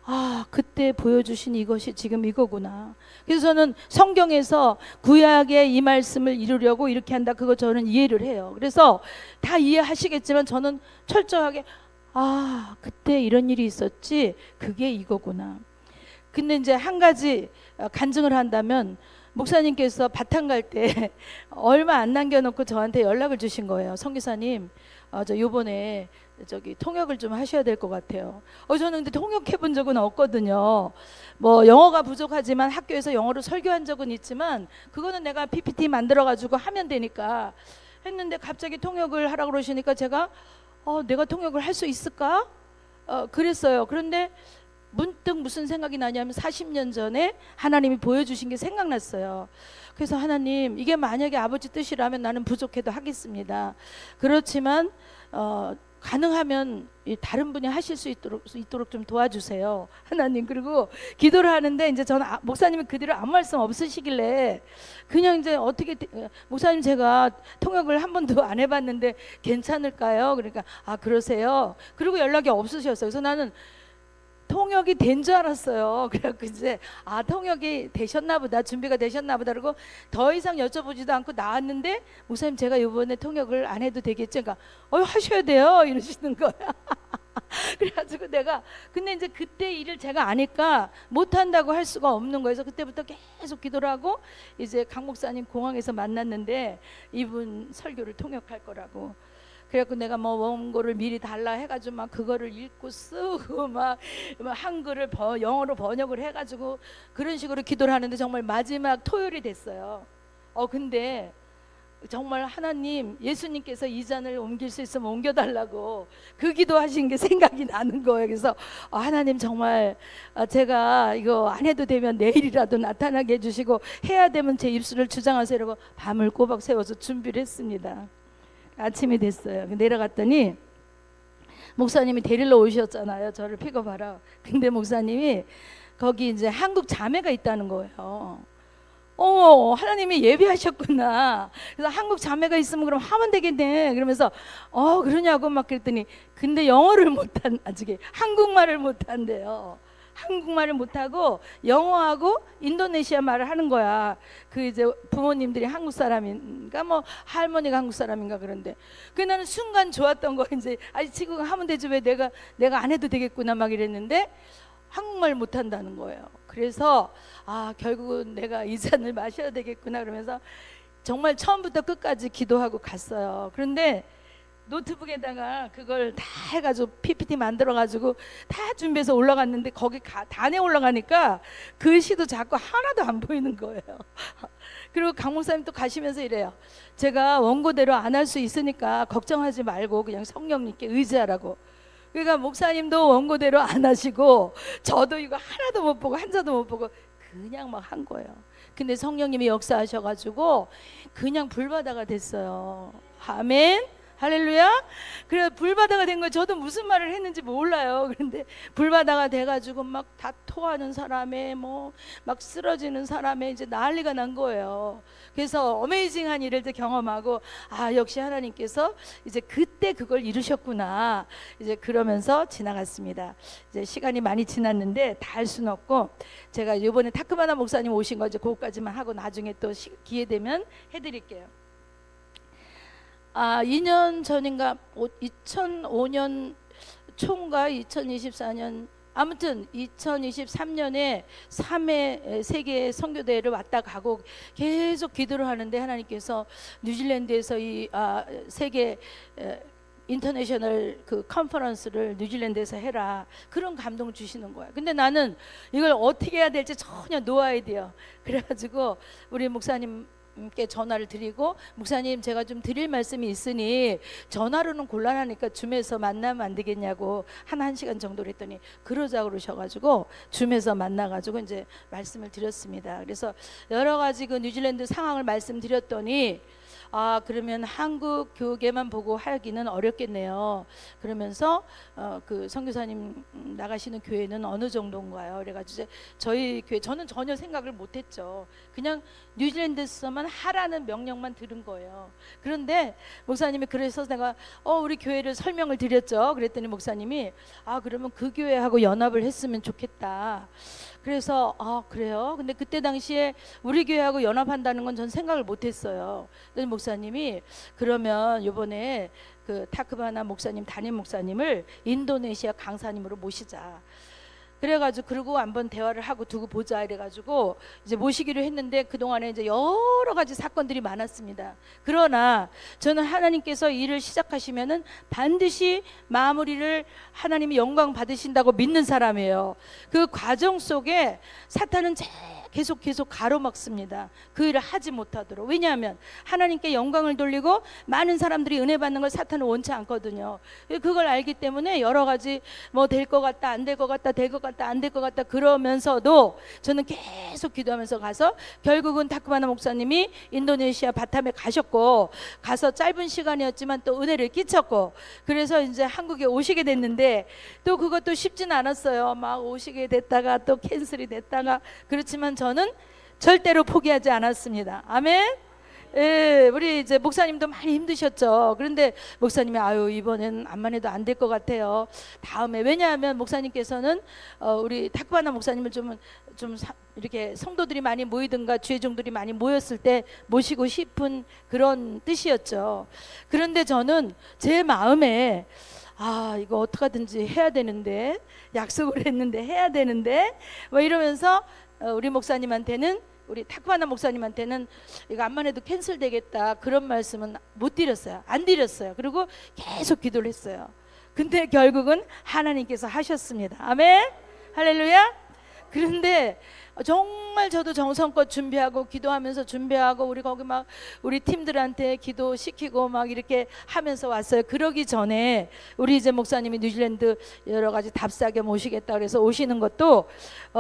아, 그때 보여주신 이것이 지금 이거구나. 그래서 저는 성경에서 구약의 이 말씀을 이루려고 이렇게 한다, 그거 저는 이해를 해요. 그래서 다 이해하시겠지만 저는 철저하게 아, 그때 이런 일이 있었지, 그게 이거구나. 근데 이제 한 가지 간증을 한다면, 목사님께서 바탕 갈 때 얼마 안 남겨놓고 저한테 연락을 주신 거예요. 성기사님, 저 요번에 저기 통역을 좀 하셔야 될 것 같아요. 저는 근데 통역해 본 적은 없거든요. 뭐 영어가 부족하지만 학교에서 영어로 설교한 적은 있지만 그거는 내가 PPT 만들어 가지고 하면 되니까 했는데, 갑자기 통역을 하라고 그러시니까 제가 내가 통역을 할 수 있을까? 그랬어요. 그런데 문득 무슨 생각이 나냐면 40년 전에 하나님이 보여주신 게 생각났어요. 그래서 하나님, 이게 만약에 아버지 뜻이라면 나는 부족해도 하겠습니다. 그렇지만 가능하면 다른 분이 하실 수 있도록 좀 도와주세요, 하나님. 그리고 기도를 하는데 이제 저는 목사님이 그대로 아무 말씀 없으시길래 그냥 이제 어떻게 목사님, 제가 통역을 한 번도 안 해봤는데 괜찮을까요? 그러니까 그러세요. 그리고 연락이 없으셨어요. 그래서 나는 통역이 된 줄 알았어요. 그래갖고 이제 통역이 되셨나 보다, 준비가 되셨나 보다, 그러고 더 이상 여쭤보지도 않고 나왔는데, 목사님 제가 이번에 통역을 안 해도 되겠죠? 그러니까 하셔야 돼요 이러시는 거야. 그래가지고 내가 근데 이제 그때 일을 제가 아니까 못한다고 할 수가 없는 거예요. 그래서 그때부터 계속 기도를 하고 이제 강 목사님 공항에서 만났는데 이분 설교를 통역할 거라고. 그래갖고 내가 뭐 원고를 미리 달라 해가지고 막 그거를 읽고 쓰고 막 한글을 영어로 번역을 해가지고 그런 식으로 기도를 하는데 정말 마지막 토요일이 됐어요. 근데 정말 하나님, 예수님께서 이 잔을 옮길 수 있으면 옮겨달라고 그 기도하신 게 생각이 나는 거예요. 그래서 하나님, 정말 제가 이거 안 해도 되면 내일이라도 나타나게 해주시고 해야 되면 제 입술을 주장하세요. 이러고 밤을 꼬박 세워서 준비를 했습니다. 아침이 됐어요. 내려갔더니 목사님이 데리러 오셨잖아요, 저를 픽업하러. 근데 목사님이 거기 이제 한국 자매가 있다는 거예요. 하나님이 예비하셨구나. 그래서 한국 자매가 있으면 그럼 하면 되겠네. 그러면서 그러냐고 막 그랬더니, 근데 영어를 아직 한국말을 못한대요. 한국말을 못하고 영어하고 인도네시아 말을 하는 거야. 그 이제 부모님들이 한국 사람인가 뭐 할머니가 한국 사람인가 그런데, 그 나는 순간 좋았던 거, 이제 지금 하면 되지 왜 내가 안 해도 되겠구나 막 이랬는데 한국말 못한다는 거예요. 그래서 결국은 내가 이 잔을 마셔야 되겠구나 그러면서 정말 처음부터 끝까지 기도하고 갔어요. 그런데 노트북에다가 그걸 다 해가지고 PPT 만들어가지고 다 준비해서 올라갔는데 거기 단에 올라가니까 글씨도 자꾸 하나도 안 보이는 거예요. 그리고 강 목사님 또 가시면서 이래요. 제가 원고대로 안 할 수 있으니까 걱정하지 말고 그냥 성령님께 의지하라고. 그러니까 목사님도 원고대로 안 하시고 저도 이거 하나도 못 보고 한자도 못 보고 그냥 막 한 거예요. 근데 성령님이 역사하셔가지고 그냥 불바다가 됐어요. 아멘. 할렐루야. 그래 불바다가 된 거예요. 저도 무슨 말을 했는지 몰라요. 그런데 불바다가 돼가지고 막 다 토하는 사람에 뭐 막 쓰러지는 사람에 이제 난리가 난 거예요. 그래서 어메이징한 일을 경험하고 역시 하나님께서 이제 그때 그걸 이루셨구나. 이제 그러면서 지나갔습니다. 이제 시간이 많이 지났는데 다 할 수는 없고 제가 이번에 타크마나 목사님 오신 거 이제 그것까지만 하고 나중에 또 기회 되면 해드릴게요. 2년 전인가 2005년 초인가 2024년 아무튼 2023년에 3회 세계 선교대회를 왔다 가고 계속 기도를 하는데 하나님께서 뉴질랜드에서 이 세계 인터내셔널 그 컨퍼런스를 뉴질랜드에서 해라, 그런 감동을 주시는 거야. 근데 나는 이걸 어떻게 해야 될지 전혀 노 아이디어. 그래가지고 우리 목사님께 전화를 드리고, 목사님 제가 좀 드릴 말씀이 있으니 전화로는 곤란하니까 줌에서 만나면 안 되겠냐고 한 1시간 정도를 했더니 그러자고 그러셔가지고 줌에서 만나가지고 이제 말씀을 드렸습니다. 그래서 여러 가지 그 뉴질랜드 상황을 말씀드렸더니 아 그러면 한국 교계만 보고 하기는 어렵겠네요. 그러면서 그 선교사님 나가시는 교회는 어느 정도인가요? 그래가지고 이제 저희 교회 저는 전혀 생각을 못했죠. 그냥 뉴질랜드에서만 하라는 명령만 들은 거예요. 그런데 목사님이 그래서 내가 우리 교회를 설명을 드렸죠. 그랬더니 목사님이 그러면 그 교회하고 연합을 했으면 좋겠다. 그래서 그래요? 근데 그때 당시에 우리 교회하고 연합한다는 건 전 생각을 못했어요. 그래서 목사님이 그러면 이번에 그 타크바나 목사님 담임 목사님을 인도네시아 강사님으로 모시자. 그래가지고 그러고 한번 대화를 하고 두고 보자 이래가지고 이제 모시기로 했는데 그동안에 이제 여러 가지 사건들이 많았습니다. 그러나 저는 하나님께서 일을 시작하시면은 반드시 마무리를 하나님이 영광 받으신다고 믿는 사람이에요. 그 과정 속에 사탄은 계속 가로막습니다. 그 일을 하지 못하도록. 왜냐하면 하나님께 영광을 돌리고 많은 사람들이 은혜 받는 걸 사탄은 원치 않거든요. 그걸 알기 때문에 여러 가지 뭐 될 것 같다 안 될 것 같다 될 것 같다 안 될 것 같다 그러면서도 저는 계속 기도하면서 가서 결국은 타크바나 목사님이 인도네시아 바탐에 가셨고 가서 짧은 시간이었지만 또 은혜를 끼쳤고 그래서 이제 한국에 오시게 됐는데 또 그것도 쉽지는 않았어요. 막 오시게 됐다가 또 캔슬이 됐다가 그렇지만 저는 절대로 포기하지 않았습니다. 아멘. 예, 우리 이제 목사님도 많이 힘드셨죠. 그런데 목사님이 이번엔 암만 해도 안 될 것 같아요. 다음에 왜냐하면 목사님께서는 우리 타크바나 목사님을 좀 이렇게 성도들이 많이 모이든가 주의종들이 많이 모였을 때 모시고 싶은 그런 뜻이었죠. 그런데 저는 제 마음에 이거 어떡하든지 해야 되는데 약속을 했는데 해야 되는데 뭐 이러면서 우리 목사님한테는 우리 타크바나 목사님한테는 이거 암만 해도 캔슬 되겠다 그런 말씀은 못 드렸어요. 안 드렸어요. 그리고 계속 기도를 했어요. 근데 결국은 하나님께서 하셨습니다. 아멘 할렐루야. 그런데 정말 저도 정성껏 준비하고 기도하면서 준비하고 우리 거기 막 우리 팀들한테 기도시키고 막 이렇게 하면서 왔어요. 그러기 전에 우리 이제 목사님이 뉴질랜드 여러 가지 답사겸 오시겠다 그래서 오시는 것도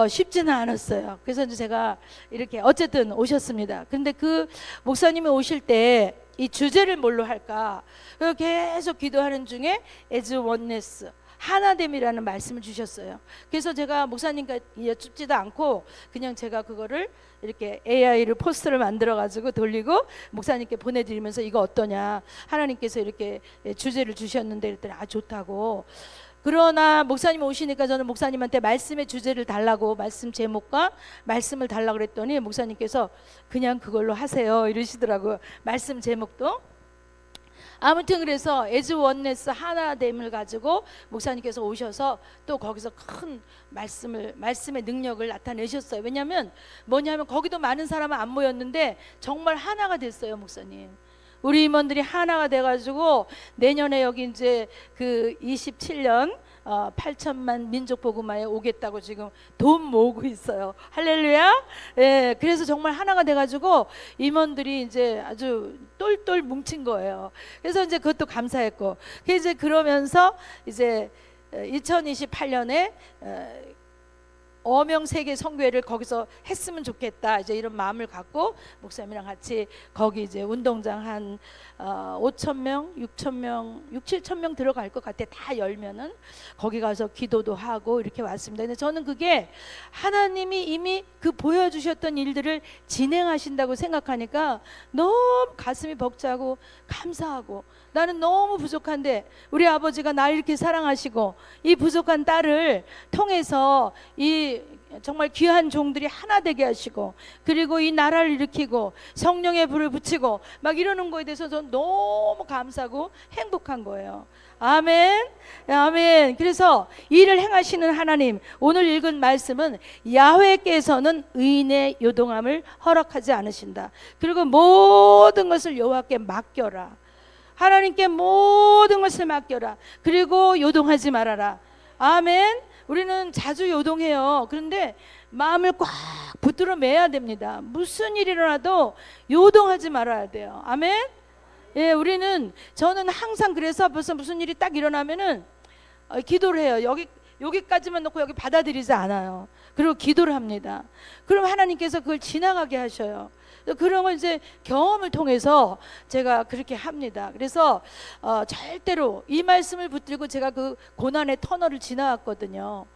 쉽지는 않았어요. 그래서 이제 제가 이렇게 어쨌든 오셨습니다. 근데 그 목사님이 오실 때 이 주제를 뭘로 할까 계속 기도하는 중에 as oneness 하나됨이라는 말씀을 주셨어요. 그래서 제가 목사님과 여쭙지도 않고 그냥 제가 그거를 이렇게 AI를 포스트를 만들어 가지고 돌리고 목사님께 보내드리면서 이거 어떠냐 하나님께서 이렇게 주제를 주셨는데 그랬더니 좋다고. 그러나 목사님 오시니까 저는 목사님한테 말씀의 주제를 달라고 말씀 제목과 말씀을 달라고 그랬더니 목사님께서 그냥 그걸로 하세요 이러시더라고요. 말씀 제목도. 아무튼 그래서 as oneness 하나됨을 가지고 목사님께서 오셔서 또 거기서 큰 말씀의 능력을 나타내셨어요. 왜냐하면 뭐냐면 거기도 많은 사람은 안 모였는데 정말 하나가 됐어요. 목사님 우리 임원들이 하나가 돼가지고 내년에 여기 이제 그 27년 8천만 민족 복음화에 오겠다고 지금 돈 모으고 있어요. 할렐루야. 예, 그래서 정말 하나가 돼가지고 임원들이 이제 아주 똘똘 뭉친 거예요. 그래서 이제 그것도 감사했고, 이제 그러면서 이제 2028년에 어명 세계 선교회를 거기서 했으면 좋겠다 이제 이런 마음을 갖고 목사님이랑 같이 거기 이제 운동장 한 5,000명, 6,000명, 7,000명 들어갈 것 같아. 다 열면은 거기 가서 기도도 하고 이렇게 왔습니다. 근데 저는 그게 하나님이 이미 그 보여주셨던 일들을 진행하신다고 생각하니까 너무 가슴이 벅차고 감사하고, 나는 너무 부족한데 우리 아버지가 날 이렇게 사랑하시고 이 부족한 딸을 통해서 이 정말 귀한 종들이 하나 되게 하시고 그리고 이 나라를 일으키고 성령의 불을 붙이고 막 이러는 거에 대해서 저는 너무 감사하고 행복한 거예요. 아멘, 아멘. 그래서 일을 행하시는 하나님, 오늘 읽은 말씀은 야훼께서는 의인의 요동함을 허락하지 않으신다. 그리고 모든 것을 여호와께 맡겨라. 하나님께 모든 것을 맡겨라. 그리고 요동하지 말아라. 아멘. 우리는 자주 요동해요. 그런데 마음을 꽉 붙들어 매야 됩니다. 무슨 일이 일어나도 요동하지 말아야 돼요. 아멘. 예, 저는 항상 그래서 벌써 무슨 일이 딱 일어나면은 기도를 해요. 여기까지만 놓고 여기 받아들이지 않아요. 그리고 기도를 합니다. 그럼 하나님께서 그걸 지나가게 하셔요. 그런 걸 이제 경험을 통해서 제가 그렇게 합니다. 그래서 절대로 이 말씀을 붙들고 제가 그 고난의 터널을 지나갔거든요.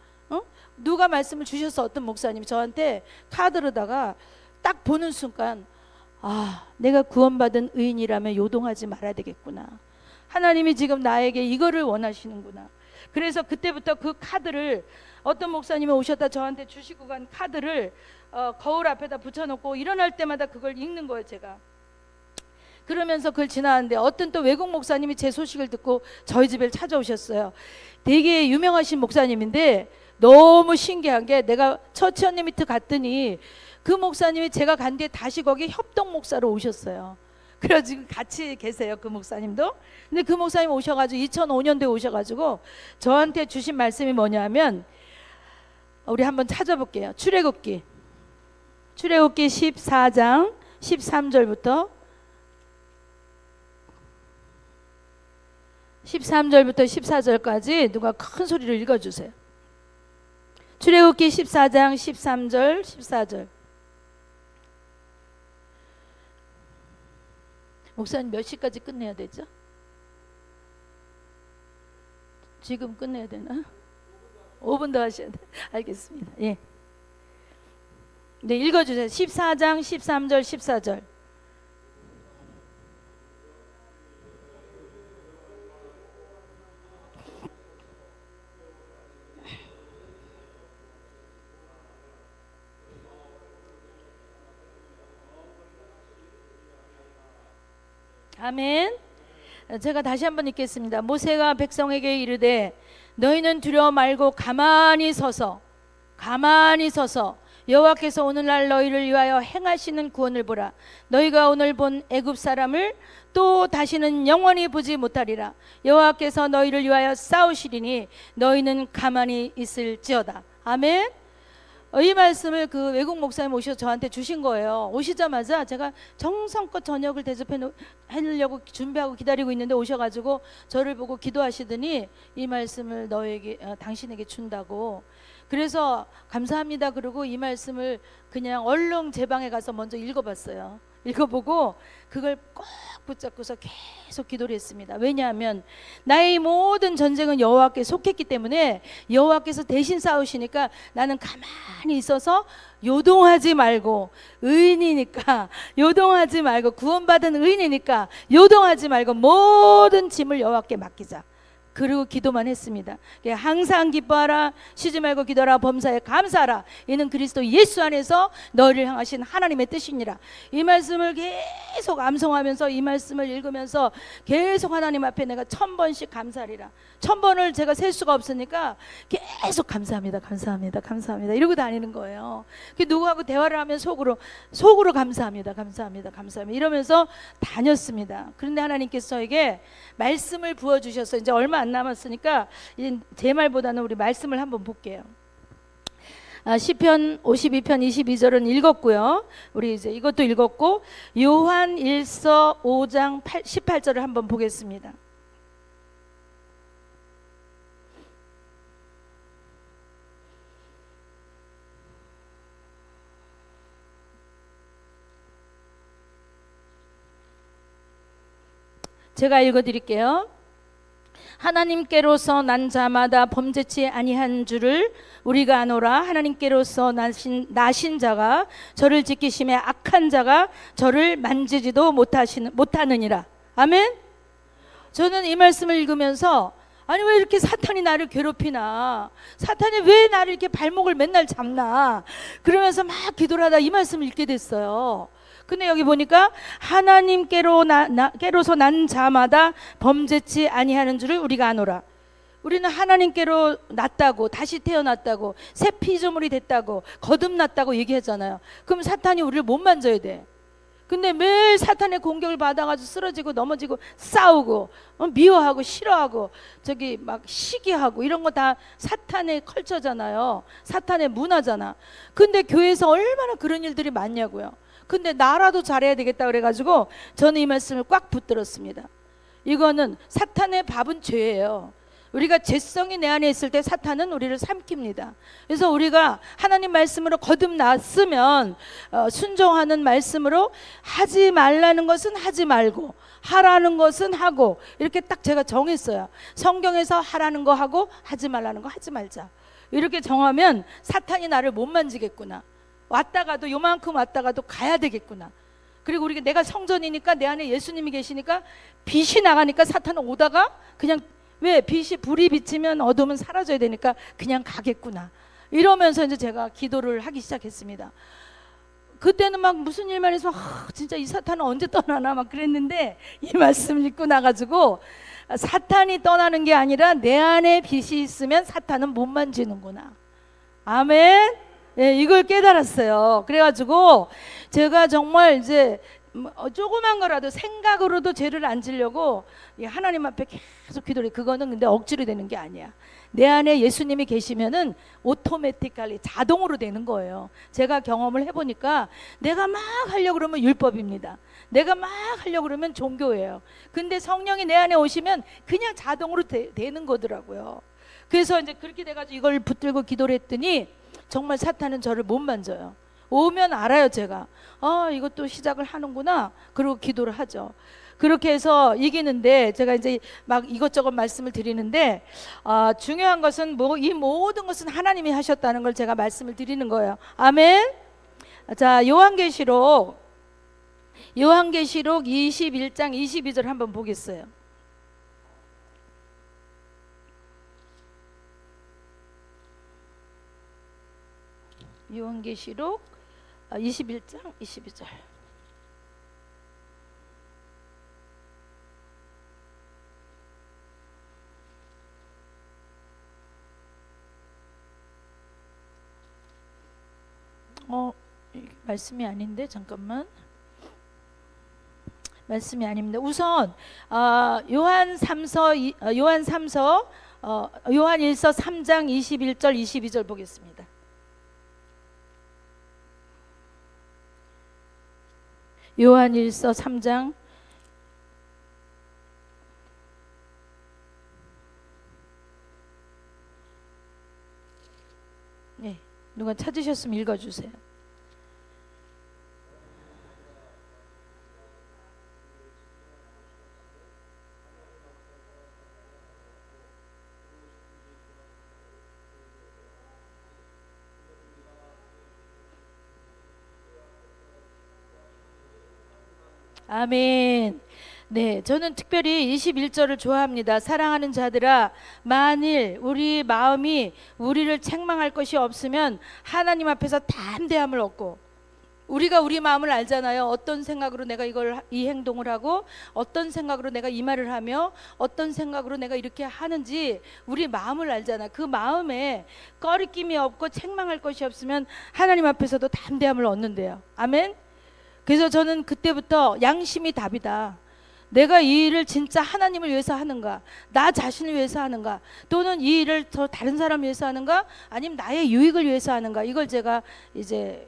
누가 말씀을 주셔서 어떤 목사님이 저한테 카드로다가 딱 보는 순간, 아, 내가 구원받은 의인이라면 요동하지 말아야 되겠구나. 하나님이 지금 나에게 이거를 원하시는구나. 그래서 그때부터 그 카드를, 어떤 목사님이 오셨다 저한테 주시고 간 카드를 거울 앞에다 붙여놓고 일어날 때마다 그걸 읽는 거예요, 제가. 그러면서 그걸 지나왔는데 어떤 또 외국 목사님이 제 소식을 듣고 저희 집에 찾아오셨어요. 되게 유명하신 목사님인데 너무 신기한 게, 내가 처치 언리미트 갔더니 그 목사님이 제가 간 뒤에 다시 거기 협동 목사로 오셨어요. 그래서 지금 같이 계세요, 그 목사님도. 근데 그 목사님 오셔가지고 2005년도에 오셔가지고 저한테 주신 말씀이 뭐냐면, 우리 한번 찾아볼게요. 출애굽기 14장 13절부터 14절까지 누가 큰 소리로 읽어주세요. 출애굽기 14장 13절 14절. 목사님 몇 시까지 끝내야 되죠? 지금 끝내야 되나? 5분 더 하셔야 돼. 알겠습니다. 예. 네, 읽어주세요. 14장 13절 14절. 아멘. 제가 다시 한번 읽겠습니다. 모세가 백성에게 이르되, 너희는 두려워 말고 가만히 서서 여호와께서 오늘날 너희를 위하여 행하시는 구원을 보라. 너희가 오늘 본 애굽 사람을 또 다시는 영원히 보지 못하리라. 여호와께서 너희를 위하여 싸우시리니 너희는 가만히 있을지어다. 아멘. 이 말씀을 그 외국 목사님 오셔서 저한테 주신 거예요. 오시자마자 제가 정성껏 저녁을 대접해 놓으려고 준비하고 기다리고 있는데 오셔가지고 저를 보고 기도하시더니 이 말씀을 너에게 당신에게 준다고. 그래서 감사합니다 그러고 이 말씀을 그냥 얼른 제 방에 가서 먼저 읽어봤어요. 읽어보고 그걸 꼭 붙잡고서 계속 기도를 했습니다. 왜냐하면 나의 모든 전쟁은 여호와께 속했기 때문에 여호와께서 대신 싸우시니까 나는 가만히 있어서 요동하지 말고, 의인이니까 요동하지 말고, 구원받은 의인이니까 요동하지 말고 모든 짐을 여호와께 맡기자. 그리고 기도만 했습니다. 항상 기뻐하라, 쉬지 말고 기도하라, 범사에 감사하라. 이는 그리스도 예수 안에서 너희를 향하신 하나님의 뜻이니라. 이 말씀을 계속 암송하면서, 이 말씀을 읽으면서 계속 하나님 앞에 내가 1000번씩 감사하리라. 1000번을 제가 셀 수가 없으니까 계속 감사합니다, 감사합니다, 감사합니다 이러고 다니는 거예요. 누구하고 대화를 하면 속으로 감사합니다, 감사합니다, 감사합니다 이러면서 다녔습니다. 그런데 하나님께서 저에게 말씀을 부어주셔서 이제 얼마 안 남았으니까 제 말보다는 우리 말씀을 한번 볼게요. 시편 52편 22절은 읽었고요. 우리 이제 이것도 읽었고, 요한 1서 5장 18절을 한번 보겠습니다. 제가 읽어드릴게요. 하나님께로서 난 자마다 범죄치 아니한 줄을 우리가 아노라. 하나님께로서 나신 자가 저를 지키심에 악한 자가 저를 만지지도 못하느니라. 아멘. 저는 이 말씀을 읽으면서, 아니 왜 이렇게 사탄이 나를 괴롭히나, 사탄이 왜 나를 이렇게 발목을 맨날 잡나, 그러면서 막 기도를 하다 이 말씀을 읽게 됐어요. 근데 여기 보니까 하나님께로서 난 자마다 범죄치 아니하는 줄을 우리가 아노라. 우리는 하나님께로 났다고, 다시 태어났다고, 새 피조물이 됐다고, 거듭났다고 얘기하잖아요. 그럼 사탄이 우리를 못 만져야 돼. 근데 매일 사탄의 공격을 받아가지고 쓰러지고 넘어지고 싸우고 미워하고 싫어하고 저기 막 시기하고 이런 거 다 사탄의 컬처잖아요. 사탄의 문화잖아. 근데 교회에서 얼마나 그런 일들이 많냐고요. 근데 나라도 잘해야 되겠다 그래가지고 저는 이 말씀을 꽉 붙들었습니다. 이거는 사탄의 밥은 죄예요. 우리가 죄성이 내 안에 있을 때 사탄은 우리를 삼킵니다. 그래서 우리가 하나님 말씀으로 거듭났으면 순종하는 말씀으로 하지 말라는 것은 하지 말고 하라는 것은 하고, 이렇게 딱 제가 정했어요. 성경에서 하라는 거 하고 하지 말라는 거 하지 말자. 이렇게 정하면 사탄이 나를 못 만지겠구나. 왔다가도 요만큼 왔다가도 가야 되겠구나. 그리고 우리가 내가 성전이니까 내 안에 예수님이 계시니까 빛이 나가니까 사탄은 오다가 그냥, 왜? 빛이, 불이 비치면 어둠은 사라져야 되니까 그냥 가겠구나. 이러면서 이제 제가 기도를 하기 시작했습니다. 그때는 막 무슨 일만 해서 진짜 이 사탄은 언제 떠나나 막 그랬는데, 이 말씀을 읽고 나가지고 사탄이 떠나는 게 아니라 내 안에 빛이 있으면 사탄은 못 만지는구나. 아멘. 예, 이걸 깨달았어요. 그래가지고 제가 정말 이제 조그만 거라도 생각으로도 죄를 안 지려고 하나님 앞에 계속 기도를 해. 그거는 근데 억지로 되는 게 아니야. 내 안에 예수님이 계시면은 오토매티컬리 자동으로 되는 거예요. 제가 경험을 해보니까 내가 막 하려고 그러면 율법입니다. 내가 막 하려고 그러면 종교예요. 근데 성령이 내 안에 오시면 그냥 자동으로 되는 거더라고요. 그래서 이제 그렇게 돼가지고 이걸 붙들고 기도를 했더니 정말 사탄은 저를 못 만져요. 오면 알아요. 제가 이것도 시작을 하는구나. 그리고 기도를 하죠. 그렇게 해서 이기는데, 제가 이제 막 이것저것 말씀을 드리는데 중요한 것은 이 모든 것은 하나님이 하셨다는 걸 제가 말씀을 드리는 거예요. 아멘. 자, 요한계시록 21장 22절 한번 보겠어요. 요한계시록 21장 22절. 말씀이 아닌데, 잠깐만. 말씀이 아닙니다. 우선 요한1서 3장 21절 22절 보겠습니다. 요한1서 3장 네, 누가 찾으셨으면 읽어주세요. 아멘. 네, 저는 특별히 21절을 좋아합니다. 사랑하는 자들아, 만일 우리 마음이 우리를 책망할 것이 없으면 하나님 앞에서 담대함을 얻고, 우리가 우리 마음을 알잖아요. 어떤 생각으로 내가 이 행동을 하고, 어떤 생각으로 내가 이 말을 하며, 어떤 생각으로 내가 이렇게 하는지 우리 마음을 알잖아. 그 마음에 꺼리낌이 없고 책망할 것이 없으면 하나님 앞에서도 담대함을 얻는데요. 아멘. 그래서 저는 그때부터 양심이 답이다. 내가 이 일을 진짜 하나님을 위해서 하는가, 나 자신을 위해서 하는가, 또는 이 일을 더 다른 사람을 위해서 하는가, 아니면 나의 유익을 위해서 하는가, 이걸 제가 이제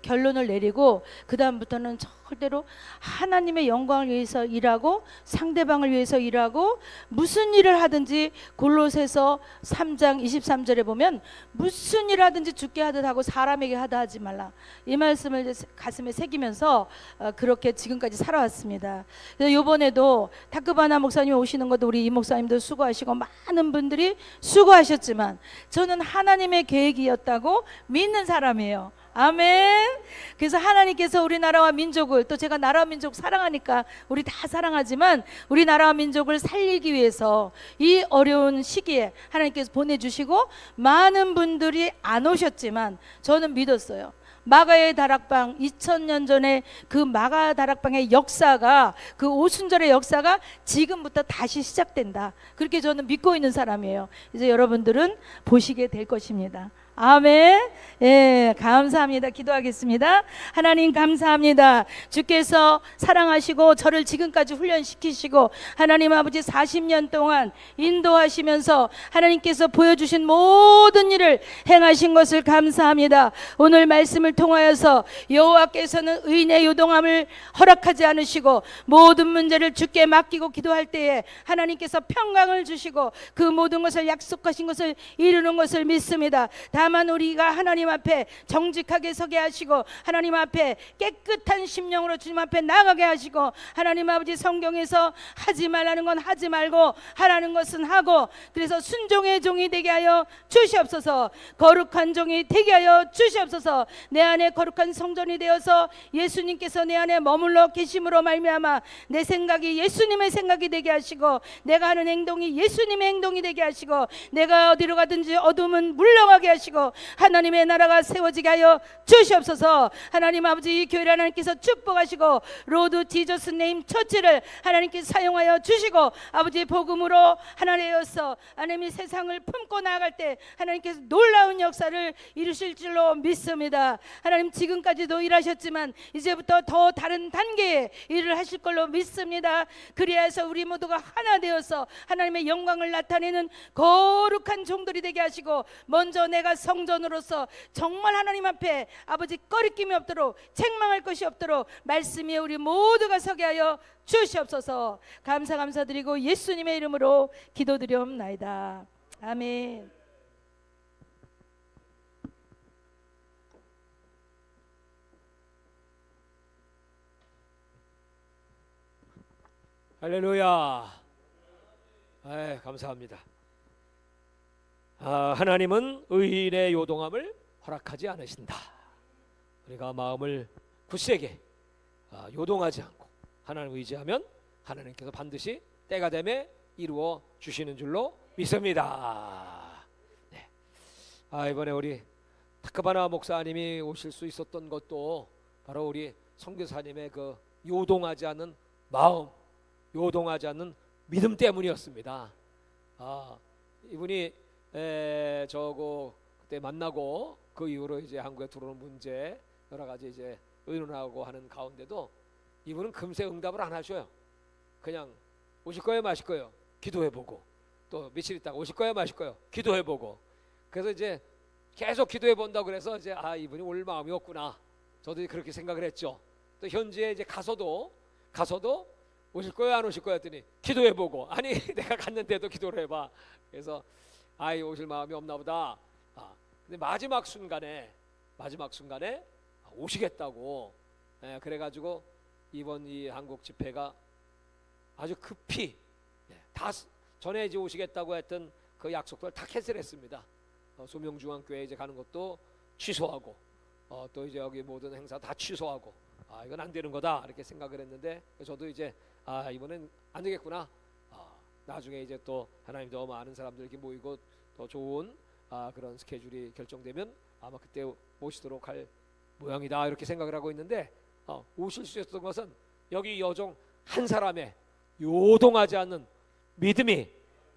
결론을 내리고, 그 다음부터는 절대로 하나님의 영광을 위해서 일하고 상대방을 위해서 일하고, 무슨 일을 하든지 골로새서 3장 23절에 보면 무슨 일을 하든지 주께 하듯 하고 사람에게 하다 하지 말라, 이 말씀을 가슴에 새기면서 그렇게 지금까지 살아왔습니다. 그래서 이번에도 타크바나 목사님 오시는 것도 우리 이 목사님도 수고하시고 많은 분들이 수고하셨지만 저는 하나님의 계획이었다고 믿는 사람이에요. 아멘. 그래서 하나님께서 우리나라와 민족을, 또 제가 나라와 민족 사랑하니까 우리 다 사랑하지만 우리 나라와 민족을 살리기 위해서 이 어려운 시기에 하나님께서 보내주시고, 많은 분들이 안 오셨지만 저는 믿었어요. 마가의 다락방, 2000년 전에 그 마가 다락방의 역사가, 그 오순절의 역사가 지금부터 다시 시작된다. 그렇게 저는 믿고 있는 사람이에요. 이제 여러분들은 보시게 될 것입니다. 아멘. 예, 감사합니다. 기도하겠습니다. 하나님 감사합니다. 주께서 사랑하시고 저를 지금까지 훈련시키시고 하나님 아버지 40년 동안 인도하시면서 하나님께서 보여주신 모든 일을 행하신 것을 감사합니다. 오늘 말씀을 통하여서 여호와께서는 의인의 요동함을 허락하지 않으시고 모든 문제를 주께 맡기고 기도할 때에 하나님께서 평강을 주시고 그 모든 것을 약속하신 것을 이루는 것을 믿습니다. 다만 우리가 하나님 앞에 정직하게 서게 하시고 하나님 앞에 깨끗한 심령으로 주님 앞에 나가게 하시고 하나님 아버지 성경에서 하지 말라는 건 하지 말고 하라는 것은 하고 그래서 순종의 종이 되게 하여 주시옵소서. 거룩한 종이 되게 하여 주시옵소서. 내 안에 거룩한 성전이 되어서 예수님께서 내 안에 머물러 계심으로 말미암아 내 생각이 예수님의 생각이 되게 하시고 내가 하는 행동이 예수님의 행동이 되게 하시고 내가 어디로 가든지 어둠은 물러가게 하시고 하나님의 나라가 세워지게 하여 주시옵소서. 하나님 아버지 이 교회를 하나님께서 축복하시고 로드 지저스 네임 처치를 하나님께서 사용하여 주시고 아버지 복음으로 하나님이어서 하나님이 세상을 품고 나아갈 때 하나님께서 놀라운 역사를 이루실 줄로 믿습니다. 하나님 지금까지도 일하셨지만 이제부터 더 다른 단계의 일을 하실 걸로 믿습니다. 그리하여서 우리 모두가 하나 되어서 하나님의 영광을 나타내는 거룩한 종들이 되게 하시고 먼저 내가 성전으로서 정말 하나님 앞에 아버지 꺼리낌이 없도록 책망할 것이 없도록 말씀 위에 우리 모두가 서게 하여 주시옵소서. 감사드리고 예수님의 이름으로 기도드리옵나이다. 아멘. 할렐루야. 감사합니다. 하나님은 의인의 요동함을 허락하지 않으신다. 우리가 마음을 굳세게 요동하지 않고 하나님 의지하면 하나님께서 반드시 때가 되매 이루어 주시는 줄로 믿습니다. 네. 이번에 우리 타크바나 목사님이 오실 수 있었던 것도 바로 우리 선교사님의 그 요동하지 않는 마음, 요동하지 않는 믿음 때문이었습니다. 이분이 저거 그때 만나고 그 이후로 이제 한국에 들어오는 문제 여러 가지 이제 의논하고 하는 가운데도 이분은 금세 응답을 안 하셔요. 그냥 오실 거예요, 마실 거예요, 기도해보고 또 며칠 있다가 오실 거예요, 마실 거예요, 기도해보고. 그래서 이제 계속 기도해본다고 그래서 이제 이분이 올 마음이 없구나. 저도 그렇게 생각을 했죠. 또 현지에 이제 가서도 오실 거예요, 안 오실 거예요 했더니 기도해보고. 아니 내가 갔는데도 기도를 해봐. 그래서 오실 마음이 없나 보다. 근데 마지막 순간에 오시겠다고. 그래가지고 이번 이 한국 집회가 아주 급히 다 전에 이제 오시겠다고 했던 그 약속들 다 캔슬했습니다. 소명중앙교회 이제 가는 것도 취소하고 또 이제 여기 모든 행사 다 취소하고 이건 안 되는 거다 이렇게 생각을 했는데 저도 이제 이번엔 안 되겠구나. 나중에 이제 또 하나님 더 많은 사람들 이렇게 모이고 더 좋은 그런 스케줄이 결정되면 아마 그때 모시도록 할 모양이다 이렇게 생각을 하고 있는데 오실 수 있었던 것은 여기 여종 한 사람의 요동하지 않는 믿음이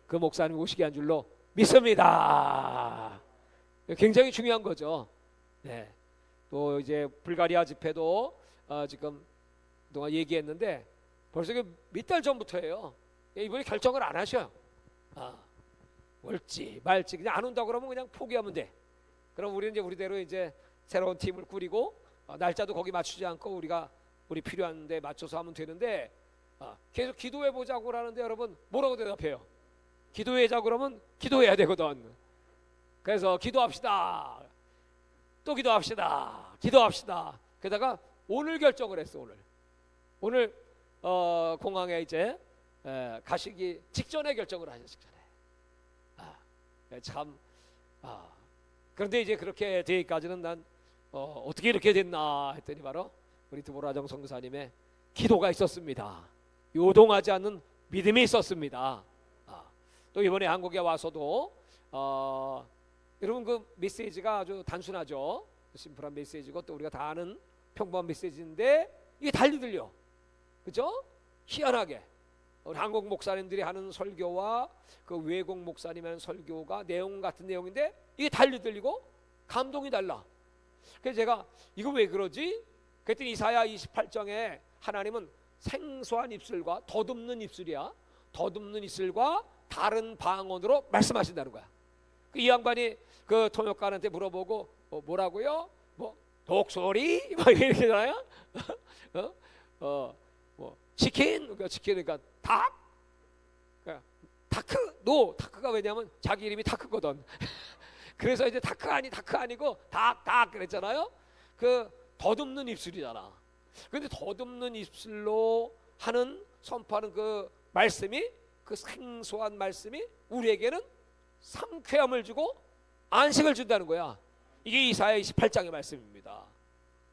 그 목사님 오시게 한 줄로 믿습니다. 굉장히 중요한 거죠. 네. 또 이제 불가리아 집회도 지금 그동안 얘기했는데 벌써 몇 달 전부터예요. 이분이 결정을 안 하셔요. 올지 말지 그냥 안 온다고 그러면 그냥 포기하면 돼. 그럼 우리는 이제 우리대로 이제 새로운 팀을 꾸리고 날짜도 거기 맞추지 않고 우리 필요한 데 맞춰서 하면 되는데 계속 기도해 보자고 하는데 여러분 뭐라고 대답해요? 기도해자고 그러면 기도해야 되거든. 그래서 기도합시다. 또 기도합시다. 게다가 오늘 결정을 했어. 오늘 공항에 이제 가시기 직전에 결정을 하셨기 전에 그런데 이제 그렇게 되기까지는 난 어떻게 이렇게 됐나 했더니 바로 우리 드보라정 선교사님의 기도가 있었습니다. 요동하지 않는 믿음이 있었습니다. 또 이번에 한국에 와서도 여러분 그 메시지가 아주 단순하죠. 심플한 메시지고 또 우리가 다 아는 평범한 메시지인데 이게 달리 들려. 그죠? 희한하게 우리 한국 목사님들이 하는 설교와 그 외국 목사님이 하는 설교가 내용 같은 내용인데 이게 달리 들리고 감동이 달라. 그래서 제가 이거 왜 그러지? 그랬더니 이사야 28장에 하나님은 생소한 입술과 더듬는 입술이야. 더듬는 입술과 다른 방언으로 말씀하신다는 거야. 이 양반이 그 통역관한테 물어보고 뭐라고요? 뭐 독소리? 막 이러잖아요. 뭐 치킨? 그러니까 치킨이니까 닭? 그러니까 다크가 왜냐면 자기 이름이 다크거든. 그래서 이제 다크 아니고 닭 그랬잖아요. 그 더듬는 입술이잖아. 근데 더듬는 입술로 하는 선포하는 그 말씀이, 그 생소한 말씀이 우리에게는 상쾌함을 주고 안식을 준다는 거야. 이게 이사야 28장의 말씀입니다.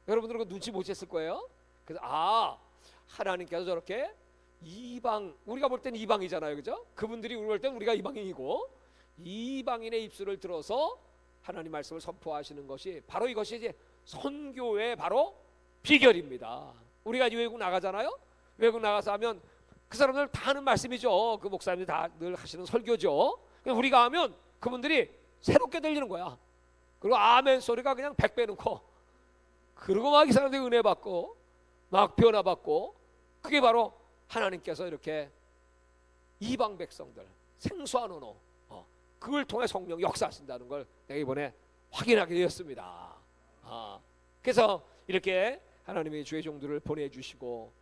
여러분들은 그 눈치 못 챘을 거예요. 그래서 하나님께서 저렇게 이방, 우리가 볼 때는 이방이잖아요, 그죠? 그분들이 우리 볼 때는 우리가 이방인이고, 이방인의 입술을 들어서 하나님 말씀을 선포하시는 것이 바로 이것이 이제 선교의 바로 비결입니다. 우리가 외국 나가잖아요. 외국 나가서 하면 그 사람들 다 하는 말씀이죠. 그 목사님들이 다 늘 하시는 설교죠. 우리가 하면 그분들이 새롭게 들리는 거야. 그리고 아멘 소리가 그냥 100배 넣고, 그리고 막 이 사람들이 은혜 받고 막 변화 받고, 그게 바로 하나님께서 이렇게 이방 백성들 생소한 언어, 그걸 통해 성령 역사하신다는 걸 내가 이번에 확인하게 되었습니다. 그래서 이렇게 하나님의 주의 종들을 보내주시고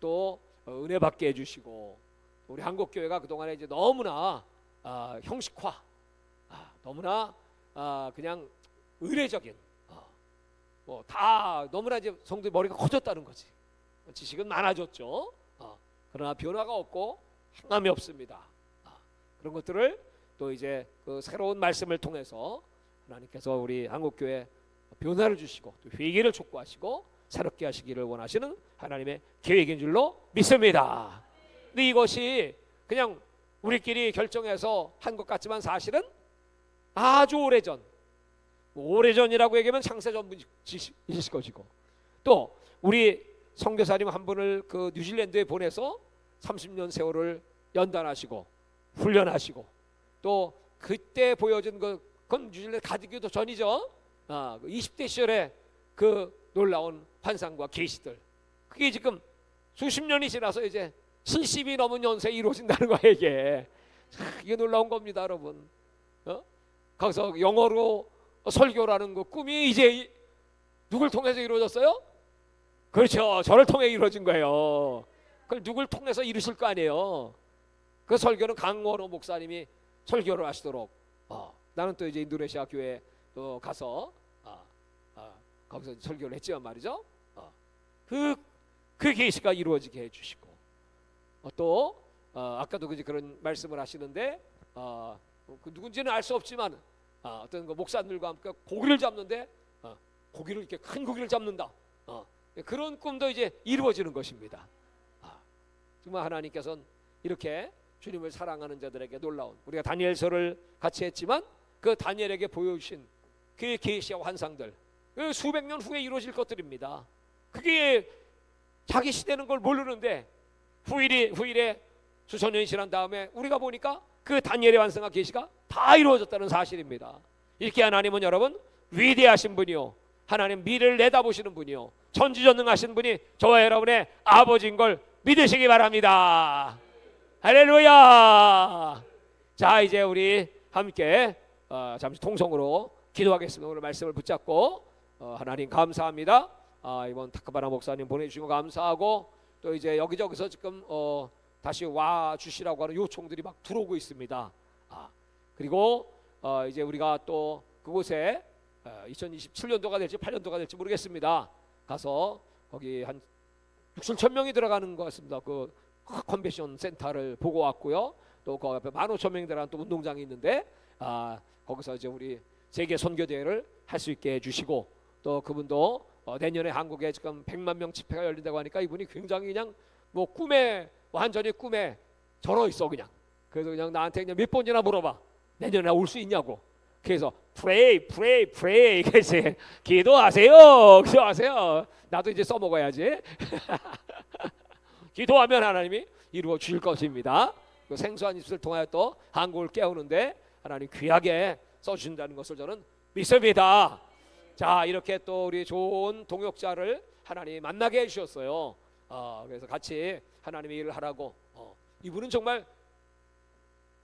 또 은혜 받게 해주시고, 우리 한국교회가 그동안에 이제 너무나 형식화, 너무나 그냥 의례적인, 뭐 다 너무나 이제 성도의 머리가 커졌다는 거지. 지식은 많아졌죠. 그러나 변화가 없고 행함이 없습니다. 그런 것들을 또 이제 그 새로운 말씀을 통해서 하나님께서 우리 한국교회 변화를 주시고 또 회개를 촉구하시고 새롭게 하시기를 원하시는 하나님의 계획인 줄로 믿습니다. 근데 이것이 그냥 우리끼리 결정해서 한 것 같지만 사실은 아주 오래전, 오래전이라고 얘기하면 창세전부이실 것이고, 또 우리 선교사님 한 분을 그 뉴질랜드에 보내서 30년 세월을 연단하시고 훈련하시고, 또 그때 보여준 그건 뉴질랜드 가기도 전이죠. 20대 시절에 그 놀라운 환상과 계시들, 그게 지금 수십 년이 지나서 이제 70이 넘은 연세에 이루어진다는 거예요. 이게 놀라운 겁니다, 여러분. 거기서 영어로 설교라는 그 꿈이 이제 누굴 통해서 이루어졌어요? 그렇죠, 저를 통해 이루어진 거예요. 그걸 누굴 통해서 이루실 거 아니에요. 그 설교는 강원호 목사님이 설교를 하시도록, 나는 또 이제 인도네시아 교회 또 가서 거기서 설교를 했지만 말이죠. 그 계시가 이루어지게 해주시고, 또 아까도 그런 말씀을 하시는데, 그 누군지는 알 수 없지만 어떤 그 목사님들과 함께 고기를 잡는데, 고기를 이렇게 큰 고기를 잡는다. 그런 꿈도 이제 이루어지는 것입니다. 정말 하나님께서는 이렇게 주님을 사랑하는 자들에게 놀라운, 우리가 다니엘서를 같이 했지만 그 다니엘에게 보여주신 그 계시와 환상들, 그 수백 년 후에 이루어질 것들입니다. 그게 자기 시대는 걸 모르는데 후일에 수천 년이 지난 다음에 우리가 보니까 그 다니엘의 완성과 계시가 다 이루어졌다는 사실입니다. 이렇게 하나님은 여러분 위대하신 분이요, 하나님 미래를 내다보시는 분이요, 전지전능하신 분이 저와 여러분의 아버지인 걸 믿으시기 바랍니다. 할렐루야. 자, 이제 우리 함께 잠시 통성으로 기도하겠습니다. 오늘 말씀을 붙잡고 하나님 감사합니다. 이번 타크바나 목사님 보내주신 거 감사하고, 또 이제 여기저기서 지금 다시 와 주시라고 하는 요청들이 막 들어오고 있습니다. 그리고 이제 우리가 또 그곳에 2027년도가 될지 8년도가 될지 모르겠습니다. 가서 거기 한 6,000명이 들어가는 것 같습니다. 그 컨벤션 센터를 보고 왔고요. 또 그 앞에 15,000명이 들어가는 또 운동장이 있는데, 거기서 이제 우리 세계 선교 대회를 할 수 있게 해주시고, 또 그분도 내년에 한국에 지금 100만 명 집회가 열린다고 하니까 이분이 굉장히 그냥 뭐 완전히 꿈에 절어 있어 그냥. 그래서 그냥 나한테 그냥 몇 번이나 물어봐, 내년에 올 수 있냐고. 그래서 pray 그래서 기도하세요. 나도 이제 써먹어야지. 기도하면 하나님이 이루어 주실 것입니다. 그 생소한 입술을 통하여 또 한국을 깨우는데 하나님 귀하게 써주신다는 것을 저는 믿습니다. 자, 이렇게 또 우리 좋은 동역자를 하나님 만나게 해주셨어요. 그래서 같이 하나님의 일을 하라고. 이분은 정말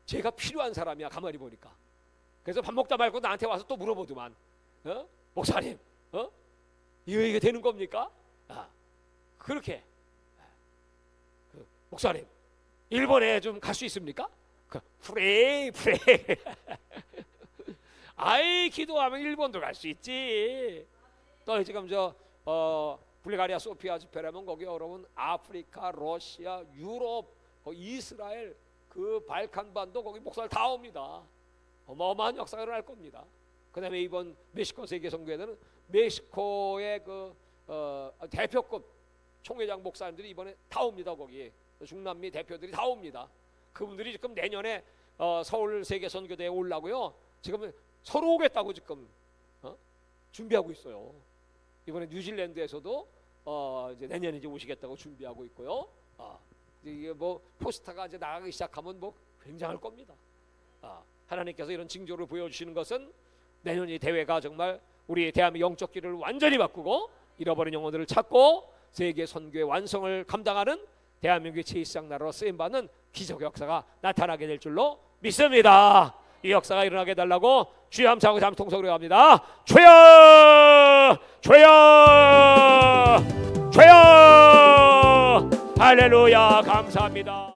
제가 필요한 사람이야, 가만히 보니까. 그래서 밥 먹다 말고 나한테 와서 또 물어보더만. 목사님, 이게 되는 겁니까? 그렇게. 목사님, 일본에 좀 갈 수 있습니까? 프레이. 아이, 기도하면 일본도 갈 수 있지. 또 지금 불가리아 소피아 집회라면 거기 여러분 아프리카, 러시아, 유럽, 이스라엘, 그 발칸반도 거기 목사들 다 옵니다. 어마어마한 역사가 일어날 겁니다. 그다음에 이번 멕시코 세계선교회는 멕시코의 그 대표급 총회장 목사님들이 이번에 다 옵니다. 거기 중남미 대표들이 다 옵니다. 그분들이 지금 내년에 서울 세계선교대에 오려고요. 지금 서로 오겠다고 지금 준비하고 있어요. 이번에 뉴질랜드에서도 이제 내년에 이제 오시겠다고 준비하고 있고요. 이게 뭐 포스터가 이제 나가기 시작하면 뭐 굉장할 겁니다. 하나님께서 이런 징조를 보여주시는 것은 내년 이 대회가 정말 우리 대한민국 영적 길을 완전히 바꾸고 잃어버린 영혼들을 찾고 세계 선교의 완성을 감당하는 대한민국의 제1상 나라로 쓰임받는 기적 역사가 나타나게 될 줄로 믿습니다. 이 역사가 일어나게 해달라고 주여 함사하고 잠 통성으로 갑니다. 주여, 주여, 주여. 할렐루야. 감사합니다.